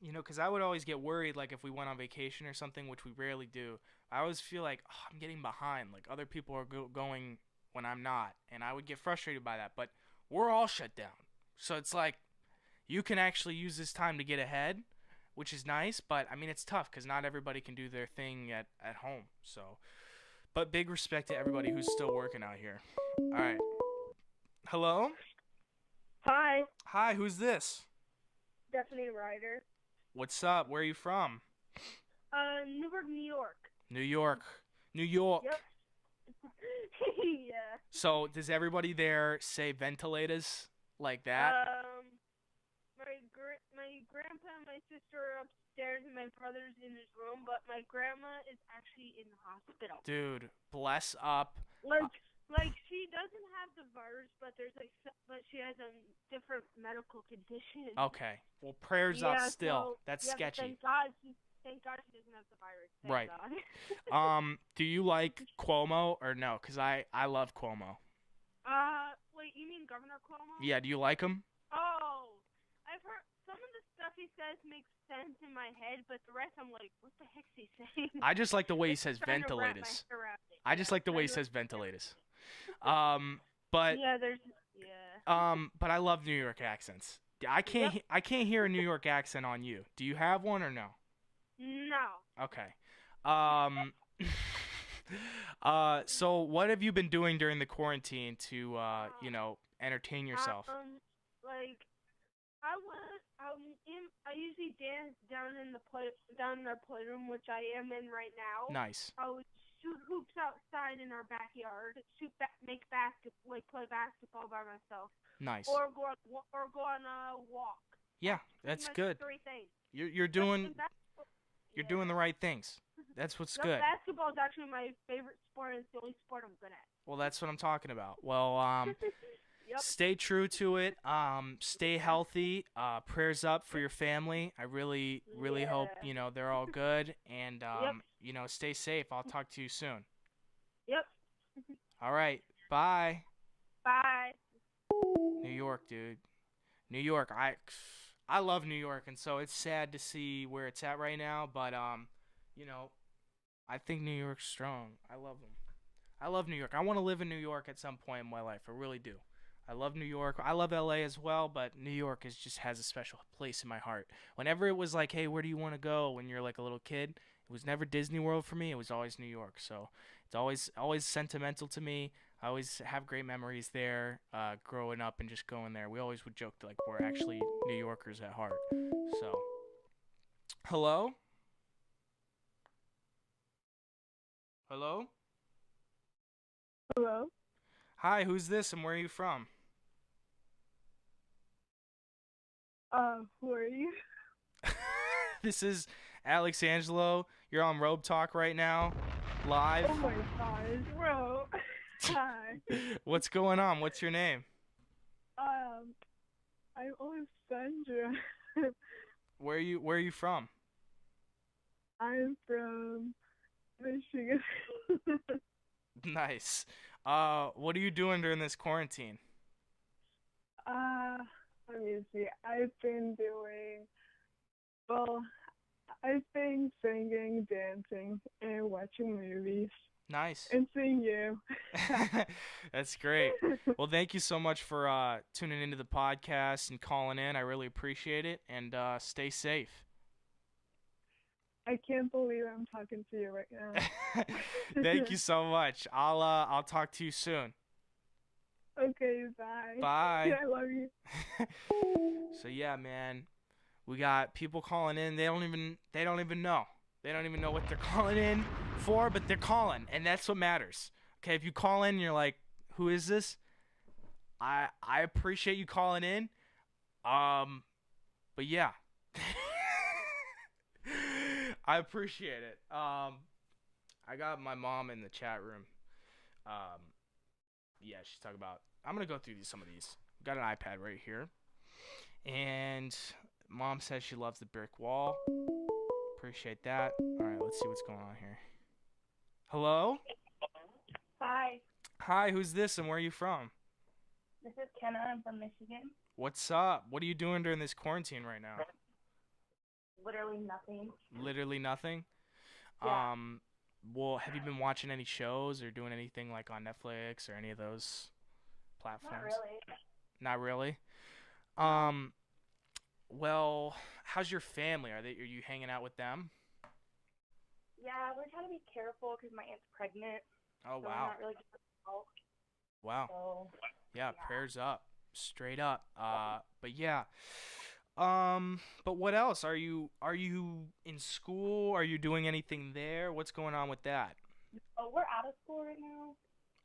because I would always get worried, like, if we went on vacation or something, which we rarely do. I always feel like, I'm getting behind. Like, other people are going when I'm not. And I would get frustrated by that. But we're all shut down. So it's like, you can actually use this time to get ahead, which is nice. But, I mean, it's tough because not everybody can do their thing at home. So, but big respect to everybody who's still working out here. All right. Hello? Hi, Hi, who's this? Stephanie Ryder. What's up? Where are you from? Newark, New York. New York. New York. Yep. Yeah. So, does everybody there say ventilators like that? My grandpa and my sister are upstairs and my brother's in his room, but my grandma is actually in the hospital. Dude, bless up. Like she doesn't have the virus, but but she has a different medical condition. Okay. Well, prayers up still. That's sketchy. Thank God she doesn't have the virus. Thank Right. God. Do you like Cuomo or no? Because I love Cuomo. Wait, you mean Governor Cuomo? Yeah, do you like him? Oh, I've heard some of the stuff he says makes sense in my head, but the rest I'm like, what the heck's he saying? I just like the way he says Trying to wrap my ventilators. head around it. I just like the way he says ventilators. But but I love New York accents. I can't hear a New York accent on you. Do you have one or no? No. Okay. So what have you been doing during the quarantine to entertain yourself? I usually dance down in our playroom, which I am in right now. Nice. I would shoot hoops outside in our backyard, play basketball by myself. Nice. Or go on a walk. Yeah, that's good. 3 things. You're doing the right things. That's what's good. Basketball is actually my favorite sport, and it's the only sport I'm good at. Well, that's what I'm talking about. Well, Yep. stay true to it. Stay healthy. Prayers up for your family. I really hope they're all good, and stay safe. I'll talk to you soon. Yep. All right. Bye. Bye. New York, dude. New York. I love New York, and so it's sad to see where it's at right now. But I think New York's strong. I love them. I love New York. I want to live in New York at some point in my life. I really do. I love New York. I love LA as well, but New York just has a special place in my heart. Whenever it was like, hey, where do you want to go when you're like a little kid? It was never Disney World for me. It was always New York. So it's always sentimental to me. I always have great memories there, growing up and just going there. We always would joke that, like, we're actually New Yorkers at heart. So, hello? Hello? Hello? Hi, who's this and where are you from? Who are you? This is Alex Angelo. You're on Robe Talk right now, live. Oh my gosh, bro. Hi. What's going on? What's your name? I'm Alessandra. Where are you from? I'm from Michigan. Nice. What are you doing during this quarantine? Let me see. I've been singing, dancing, and watching movies. Nice. And seeing you. That's great. Well, thank you so much for tuning into the podcast and calling in. I really appreciate it. And stay safe. I can't believe I'm talking to you right now. Thank you so much. I'll talk to you soon. Okay, bye. Bye. Yeah, I love you. So yeah, man, we got people calling in. They don't even know. They don't even know what they're calling in for, but they're calling, and that's what matters. Okay, if you call in and you're like, "Who is this?" I appreciate you calling in. But yeah. I appreciate it. I got my mom in the chat room. Yeah, she's talking about. I'm gonna go through some of these. Got an iPad right here, and mom says she loves the brick wall. Appreciate that. All right, let's see what's going on here. Hello? Hi, Hi, who's this and where are you from? this is Kenna. I'm from Michigan. What's up? What are you doing during this quarantine right now? Literally nothing. Literally nothing? Yeah. Well, have you been watching any shows or doing anything like on Netflix or any of those platforms? Not really. Not really? Well, how's your family? Are you hanging out with them? Yeah, we're trying to be careful because my aunt's pregnant. Oh, so wow. We're not really getting out. Wow. So, Yeah, prayers up. Straight up. But yeah. But what else? Are you in school? Are you doing anything there? What's going on with that? Oh, we're out of school right now.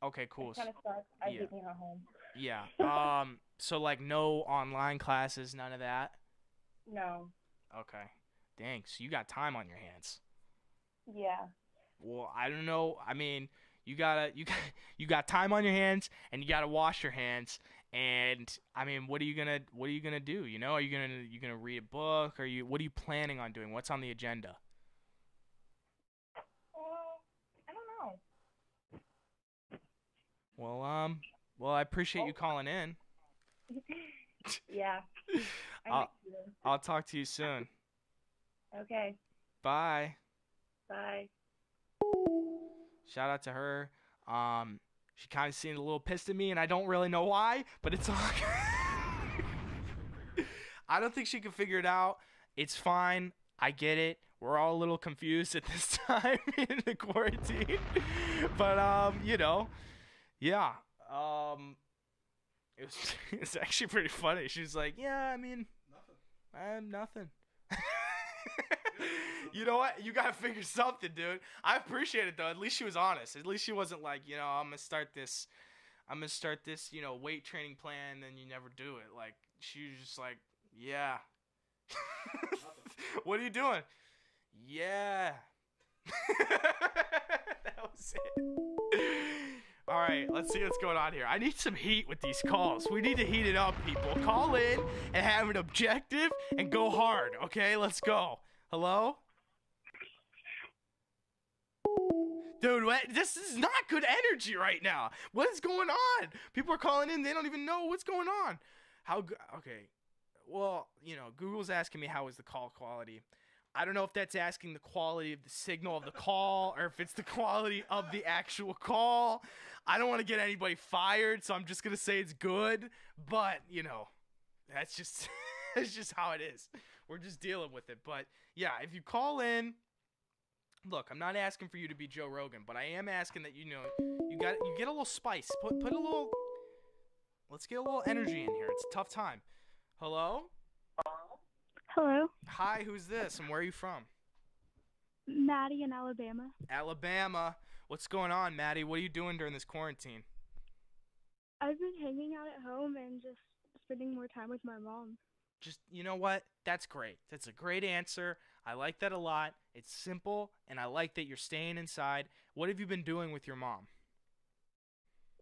Okay, cool. It kind of sucks. I Yeah. hate being at home. Yeah. So like no online classes, none of that? No. Okay. Dang, so you got time on your hands. Yeah. Well, I don't know. I mean, you got time on your hands, and you gotta wash your hands. And I mean, what are you gonna do? You know, are you gonna read a book? What are you planning on doing? What's on the agenda? I don't know. Well, I appreciate you calling in. Yeah. I'll talk to you soon. Okay. Bye. Bye. Shout out to her. She kind of seemed a little pissed at me, and I don't really know why, but it's all. I don't think she can figure it out. It's fine. I get it. We're all a little confused at this time in the quarantine, but you know, yeah. It's actually pretty funny. She's like, yeah, I mean, nothing. You know what? You gotta figure something, dude. I appreciate it though. At least she was honest. At least she wasn't like, you know, I'm gonna start this, you know, weight training plan, and you never do it. Like, she was just like, yeah. What are you doing? Yeah. That was it. All right, let's see what's going on here. I need some heat with these calls. We need to heat it up, people. Call in and have an objective and go hard, okay? Let's go. Hello? Dude, this is not good energy right now. What is going on? People are calling in. They don't even know what's going on. Okay. Well, you know, Google's asking me how is the call quality. I don't know if that's asking the quality of the signal of the call or if it's the quality of the actual call. I don't want to get anybody fired, so I'm just going to say it's good. But, you know, that's just that's just how it is. We're just dealing with it. But, yeah, if you call in, look, I'm not asking for you to be Joe Rogan, but I am asking that, you know, you get a little spice. Put a little, let's get a little energy in here. It's a tough time. Hello? Hello, Hi, who's this, and where are you from? Maddie in Alabama. Alabama. What's going on, Maddie? What are you doing during this quarantine? I've been hanging out at home and just spending more time with my mom. Just, you know what? That's great. That's a great answer. I like that a lot. It's simple, and I like that you're staying inside. What have you been doing with your mom?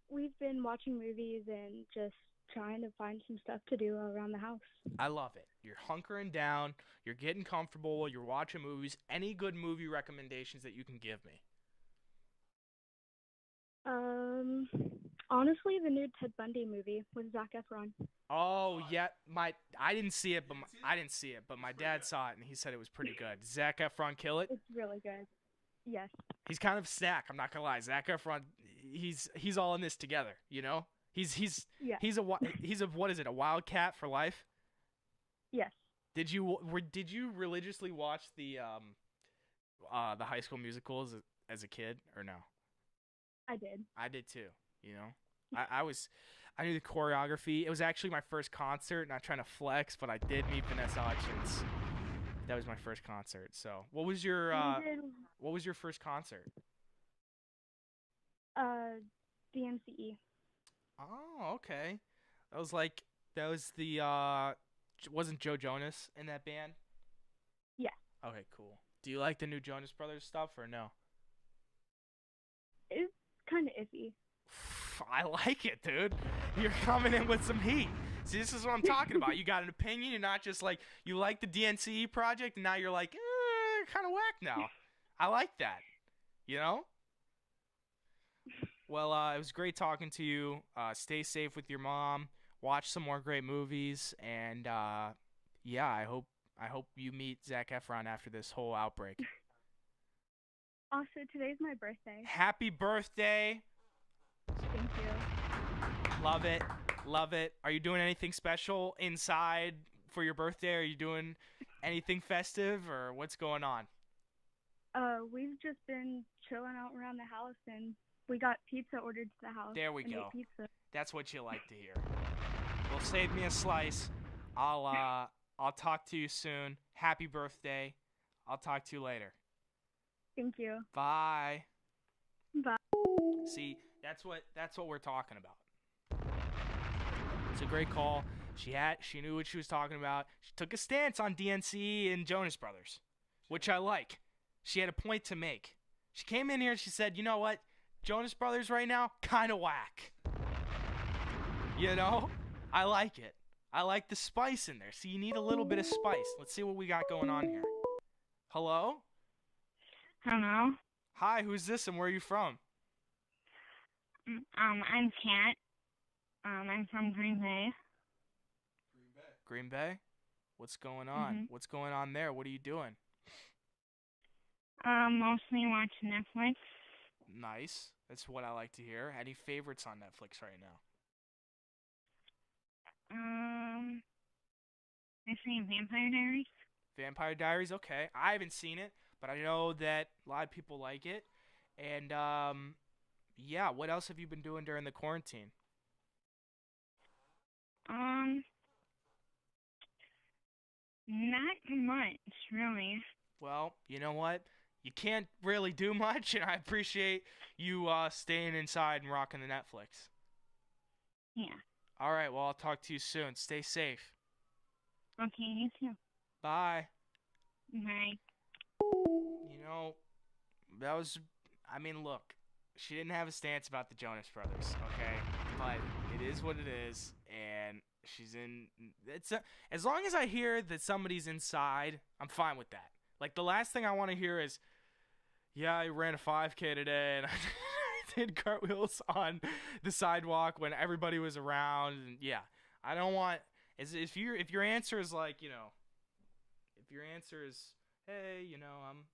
We've been watching movies and just trying to find some stuff to do around the house. I love it. You're hunkering down. You're getting comfortable. You're watching movies. Any good movie recommendations that you can give me? Honestly, the new Ted Bundy movie with Zac Efron. Oh yeah, I didn't see it, but my dad saw it and he said it was pretty good. Did Zac Efron kill it? It's really good. Yes. He's kind of a snack. I'm not gonna lie. Zac Efron, he's all in this together. You know, he's a what is it? A wildcat for life. Yes. Did you religiously watch the High School Musical as a kid or no? I did. I did too. You know, I knew the choreography. It was actually my first concert. Not trying to flex, but I did meet Vanessa Hudgens. That was my first concert. So, what was your first concert? DNCE. Oh, okay. Wasn't Joe Jonas in that band? Yeah. Okay, cool. Do you like the new Jonas Brothers stuff or no? It's kind of iffy. I like it, dude. You're coming in with some heat. See, this is what I'm talking about. You got an opinion. You're not just like, you like the DNCE project, and now you're like, kind of whack now. I like that. You know? Well, it was great talking to you. Stay safe with your mom. Watch some more great movies. And, yeah, I hope you meet Zac Efron after this whole outbreak. Also, today's my birthday. Happy birthday. Thank you. Love it. Love it. Are you doing anything special inside for your birthday? Are you doing anything festive or what's going on? We've just been chilling out around the house and we got pizza ordered to the house. There we go. Ate pizza. That's what you like to hear. Well, save me a slice. I'll talk to you soon. Happy birthday. I'll talk to you later. Thank you. Bye. Bye. See, that's what we're talking about. It's a great call. She knew what she was talking about. She took a stance on DNC and Jonas Brothers, which I like. She had a point to make. She came in here and she said, you know what? Jonas Brothers right now, kind of whack. You know? I like it. I like the spice in there. See, you need a little bit of spice. Let's see what we got going on here. Hello? Hello. Hi, who's this and where are you from? I'm Kat. I'm from Green Bay. Green Bay? What's going on? Mhm. What's going on there? What are you doing? Mostly watch Netflix. Nice. That's what I like to hear. Any favorites on Netflix right now? I see Vampire Diaries. Vampire Diaries, okay. I haven't seen it, but I know that a lot of people like it. And, yeah, what else have you been doing during the quarantine? Not much, really. Well, you know what? You can't really do much, and I appreciate you staying inside and rocking the Netflix. Yeah. All right, well, I'll talk to you soon. Stay safe. Okay, you too. Bye. Bye. You know, that was, I mean, look, she didn't have a stance about the Jonas Brothers, okay? But it is what it is, and she's in, as long as I hear that somebody's inside, I'm fine with that. Like, the last thing I want to hear is, yeah, I ran a 5K today, and I did cartwheels on the sidewalk when everybody was around, and yeah, I don't want, if your answer is like, you know, if your answer is, hey, you know, I'm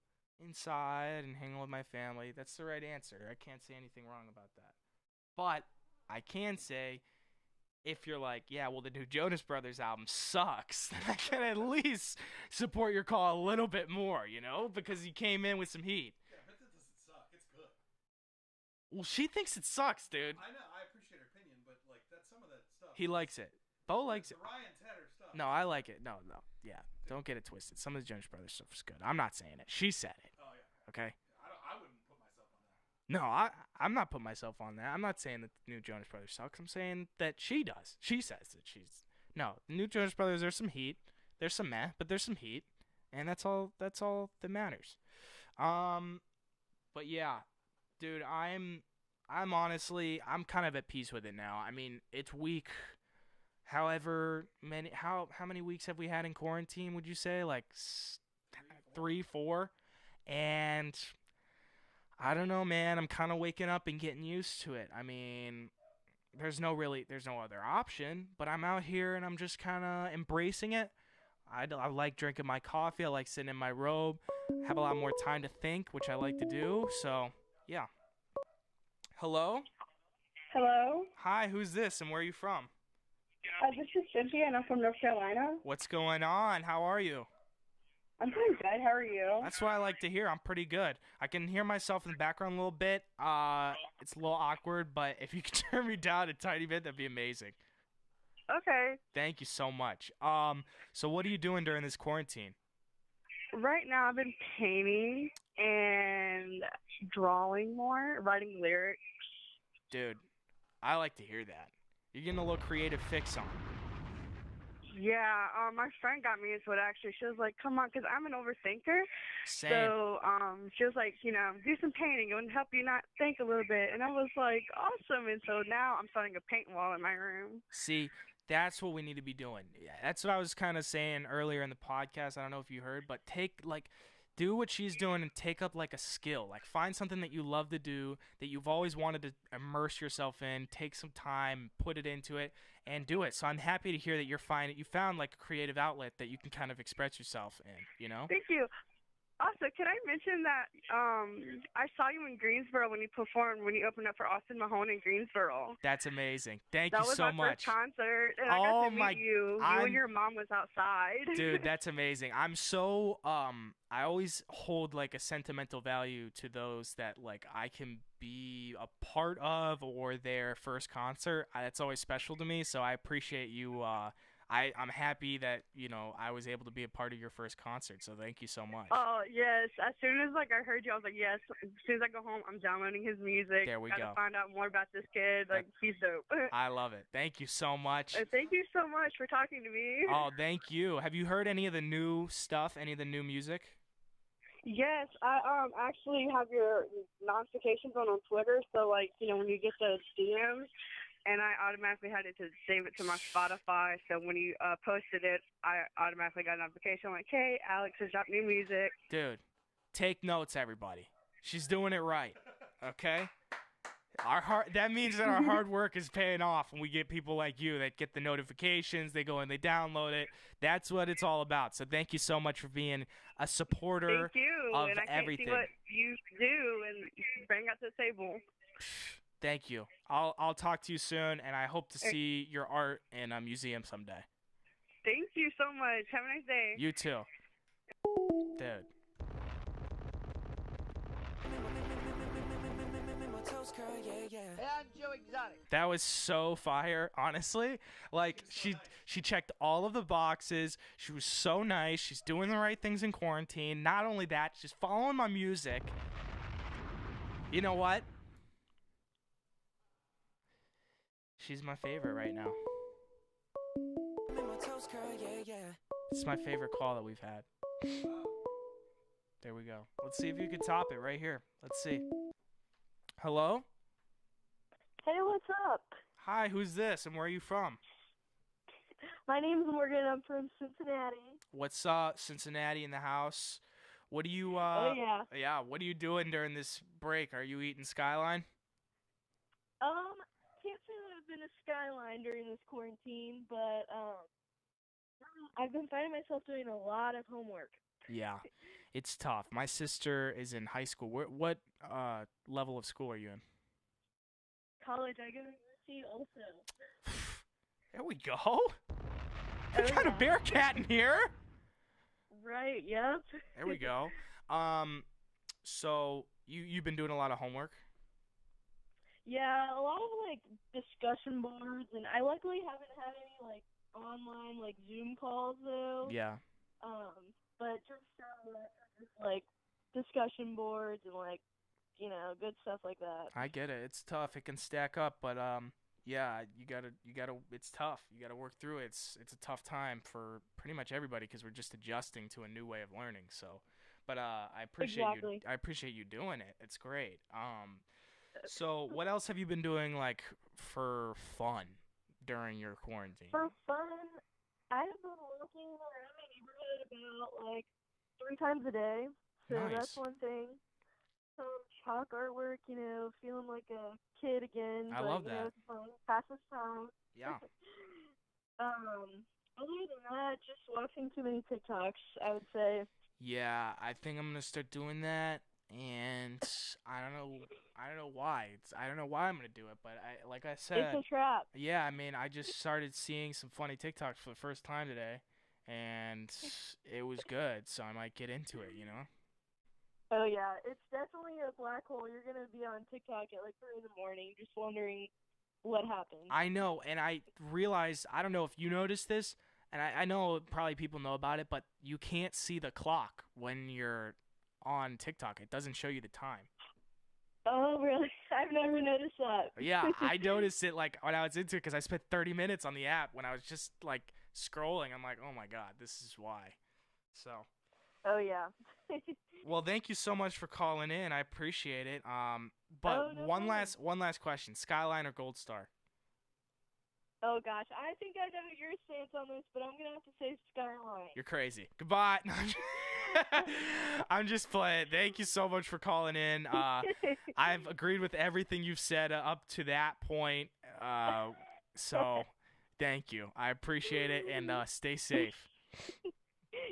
inside and hanging with my family, that's the right answer. I can't say anything wrong about that. But I can say, if you're like, yeah, well, the new Jonas Brothers album sucks, then I can at least support your call a little bit more, you know, because you came in with some heat. Yeah, but that doesn't suck. It's good. Well, she thinks it sucks, dude. I know. I appreciate her opinion, but like that's some of that stuff. He likes it. Bo likes it. The Ryan Tedder stuff. No, I like it. No. Yeah, don't get it twisted. Some of the Jonas Brothers stuff is good. I'm not saying it. She said it. Oh yeah. Okay? I wouldn't put myself on that. No, I'm not putting myself on that. I'm not saying that the new Jonas Brothers sucks. I'm saying that she does. She says that she's... No, the new Jonas Brothers, there's some heat. There's some meh, but there's some heat. And that's all that matters. But yeah, dude, I'm honestly, I'm kind of at peace with it now. I mean, it's week... However many... How many weeks have we had in quarantine, would you say? Like 3, 4? And... I don't know, man. I'm kind of waking up and getting used to it. I mean, there's no other option, but I'm out here and I'm just kind of embracing it. I like drinking my coffee. I like sitting in my robe. Have a lot more time to think, which I like to do. So, yeah. Hello? Hello? Hi, who's this and where are you from? This is Cynthia, and I'm from North Carolina. What's going on? How are you? I'm doing good. How are you? That's what I like to hear. I'm pretty good. I can hear myself in the background a little bit. It's a little awkward, but if you could turn me down a tiny bit, that'd be amazing. Okay. Thank you so much. So what are you doing during this quarantine? Right now, I've been painting and drawing more, writing lyrics. Dude, I like to hear that. You're getting a little creative fix on. Yeah, my friend got me into it, actually. She was like, come on, because I'm an overthinker. Same. So she was like, you know, do some painting. It would help you not think a little bit. And I was like, awesome. And so now I'm starting a paint wall in my room. See, that's what we need to be doing. Yeah, that's what I was kind of saying earlier in the podcast. I don't know if you heard, but do what she's doing and take up like a skill. Like find something that you love to do, that you've always wanted to immerse yourself in, take some time, put it into it, and do it. So I'm happy to hear that you found like a creative outlet that you can kind of express yourself in, you know? Thank you. Also, can I mention that I saw you in Greensboro when you opened up for Austin Mahone in Greensboro. That's amazing. Thank you so much. That was my first concert, and I got to meet you. You and your mom was outside. Dude, that's amazing. I'm so I always hold like a sentimental value to those that like I can be a part of or their first concert. That's always special to me, so I appreciate you. I'm happy that, you know, I was able to be a part of your first concert, so thank you so much. Oh, yes. As soon as, like, I heard you, I was like, yes. As soon as I go home, I'm downloading his music. There we go. Gotta find out more about this kid. Like, he's dope. I love it. Thank you so much. Thank you so much for talking to me. Oh, thank you. Have you heard any of the new stuff, any of the new music? Yes, I actually have your notifications on Twitter, so like, when you get the DMs, and I automatically had it to save it to my Spotify. So when you posted it, I automatically got a notification like, "Hey, Alex has dropped new music." Dude, take notes, everybody. She's doing it right. Okay? That means that our hard work is paying off when we get people like you that get the notifications, they go and they download it. That's what it's all about. So thank you so much for being a supporter Thank you, of and I can't everything. see what you do and bring out to the table. Thank you. I'll talk to you soon, and I hope to see your art in a museum someday. Thank you so much. Have a nice day. You too. Dude. Hey, I'm Joe Exotic. That was so fire, honestly. Like, she checked all of the boxes. She was so nice. She's doing the right things in quarantine. Not only that, she's following my music. You know what? She's my favorite right now. It's my favorite call that we've had. There we go. Let's see if you can top it right here. Let's see. Hello? Hey, what's up? Hi, who's this and where are you from? My name's Morgan. I'm from Cincinnati. What's up, Cincinnati in the house? What do you Oh, yeah. Yeah, what are you doing during this break? Are you eating Skyline? Can't say that I've been a Skyline during this quarantine, but I've been finding myself doing a lot of homework. Yeah. It's tough. My sister is in high school. What level of school are you in? College, I go to university also. There we go. We got a bear cat in here. Right, yep. There we go. So you've been doing a lot of homework? Yeah, a lot of, like, discussion boards, and I luckily haven't had any, like, online, like, Zoom calls, though. Yeah. But just like, discussion boards and, like, good stuff like that. I get it. It's tough. It can stack up, but yeah, you gotta. It's tough. You gotta work through it. It's a tough time for pretty much everybody because we're just adjusting to a new way of learning. So, but I appreciate Exactly. you. I appreciate you doing it. It's great. So what else have you been doing like for fun during your quarantine? For fun, I've been walking around my neighborhood about like 3 times a day. So Nice. that's one thing. Chalk artwork, feeling like a kid again. I love that. It's fun. Passes time. Yeah. Other than that, just watching too many TikToks, I would say. Yeah, I think I'm gonna start doing that, and I don't know why. I don't know why I'm gonna do it, but like I said, It's a trap. yeah, I mean, I just started seeing some funny TikToks for the first time today, and it was good, so I might get into it, Oh, yeah. It's definitely a black hole. You're going to be on TikTok at like 3 in the morning just wondering what happened. I know, and I realized, I don't know if you noticed this, and I know probably people know about it, but you can't see the clock when you're on TikTok. It doesn't show you the time. Oh, really? I've never noticed that. Yeah, I noticed it like when I was into it because I spent 30 minutes on the app when I was just like scrolling. I'm like, oh my God, this is why. So. Oh, yeah. Well, thank you so much for calling in. I appreciate it. But no one problem. last question: Skyline or Gold Star? Oh, gosh. I think I know your stance on this, but I'm going to have to say Skyline. You're crazy. Goodbye. I'm just playing. Thank you so much for calling in. I've agreed with everything you've said up to that point. So thank you. I appreciate it, and stay safe.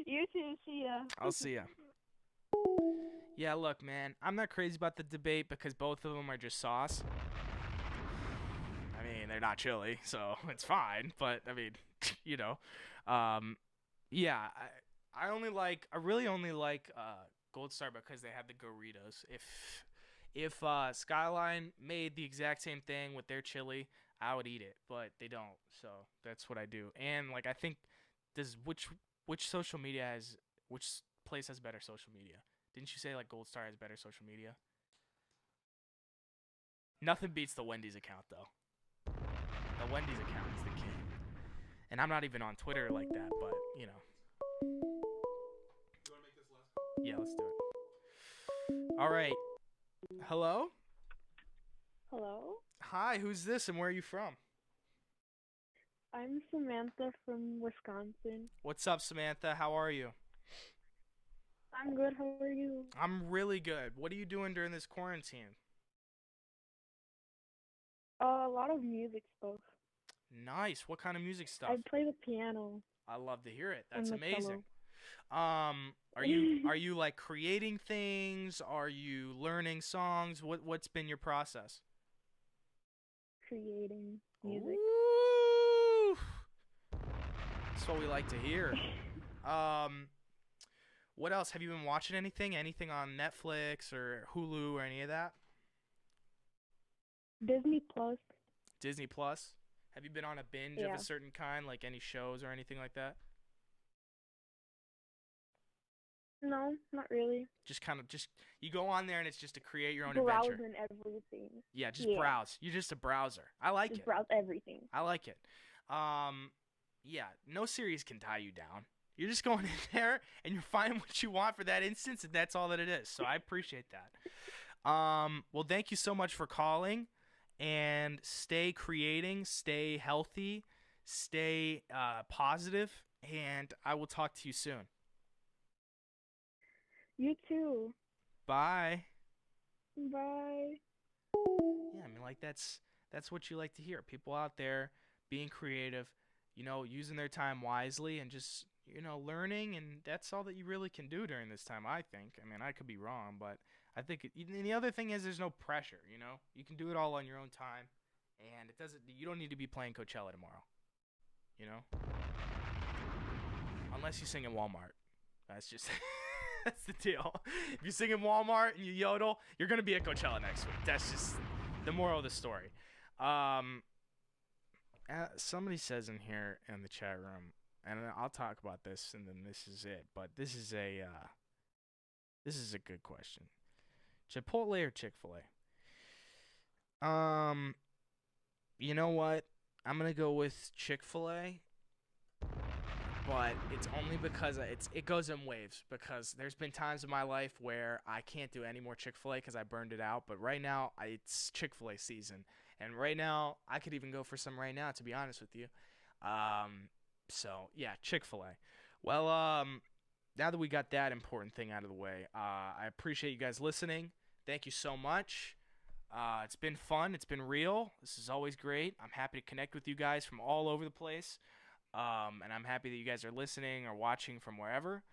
You too. See ya. I'll see ya. Yeah, look, man, I'm not crazy about the debate because both of them are just sauce. I mean, they're not chili, so it's fine. But I mean, yeah, I really only like Gold Star because they have the Doritos. If Skyline made the exact same thing with their chili, I would eat it, but they don't. So that's what I do. And like, I think which social media which place has better social media? Didn't you say like Gold Star has better social media? Nothing beats the Wendy's account though. The Wendy's account is the king. And I'm not even on Twitter like that, but You want to make this last call? yeah, let's do it. All right. Hello? Hello? Hi, who's this and where are you from? I'm Samantha from Wisconsin. What's up, Samantha? How are you? I'm good. How are you? I'm really good. What are you doing during this quarantine? A lot of music stuff. Nice. What kind of music stuff? I play the piano I love to hear it. and That's the amazing. cello. Are you like creating things? Are you learning songs? What's been your process? Creating music. Ooh. That's what we like to hear. What else? Have you been watching anything? Anything on Netflix or Hulu or any of that? Disney Plus. Disney Plus? Have you been on a binge of Yeah. a certain kind, like any shows or anything like that? No, not really. Just you go on there and it's just to create your own Browsing adventure. everything. Yeah, just Yeah. browse. You're just a browser. I like Just it. browse everything. I like it. Yeah, no series can tie you down. You're just going in there and you're finding what you want for that instance, and that's all that it is. So I appreciate that. Well, thank you so much for calling, and stay creating, stay healthy, stay positive, and I will talk to you soon. You too. Bye. Bye. Yeah, I mean, like that's what you like to hear. People out there being creative, using their time wisely and just, learning, and that's all that you really can do during this time, I think. I mean, I could be wrong, but I think and the other thing is there's no pressure, You can do it all on your own time, and you don't need to be playing Coachella tomorrow, Unless you sing in Walmart. That's just that's the deal. If you sing in Walmart and you yodel, you're going to be at Coachella next week. That's just the moral of the story. Somebody says in here in the chat room, and I'll talk about this and then this is it, but this is a good question. Chipotle or Chick-fil-A? You know what? I'm going to go with Chick-fil-A. But it's only because it goes in waves, because there's been times in my life where I can't do any more Chick-fil-A because I burned it out. But right now, it's Chick-fil-A season. And right now, I could even go for some right now, to be honest with you. So, yeah, Chick-fil-A. Well, now that we got that important thing out of the way, I appreciate you guys listening. Thank you so much. It's been fun. It's been real. This is always great. I'm happy to connect with you guys from all over the place. And I'm happy that you guys are listening or watching from wherever.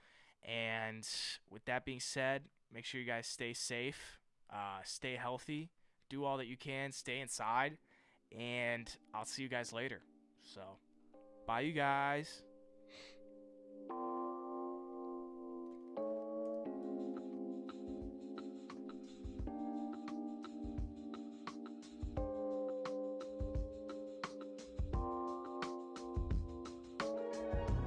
And with that being said, make sure you guys stay safe, stay healthy, do all that you can, stay inside, and I'll see you guys later. So, bye, you guys.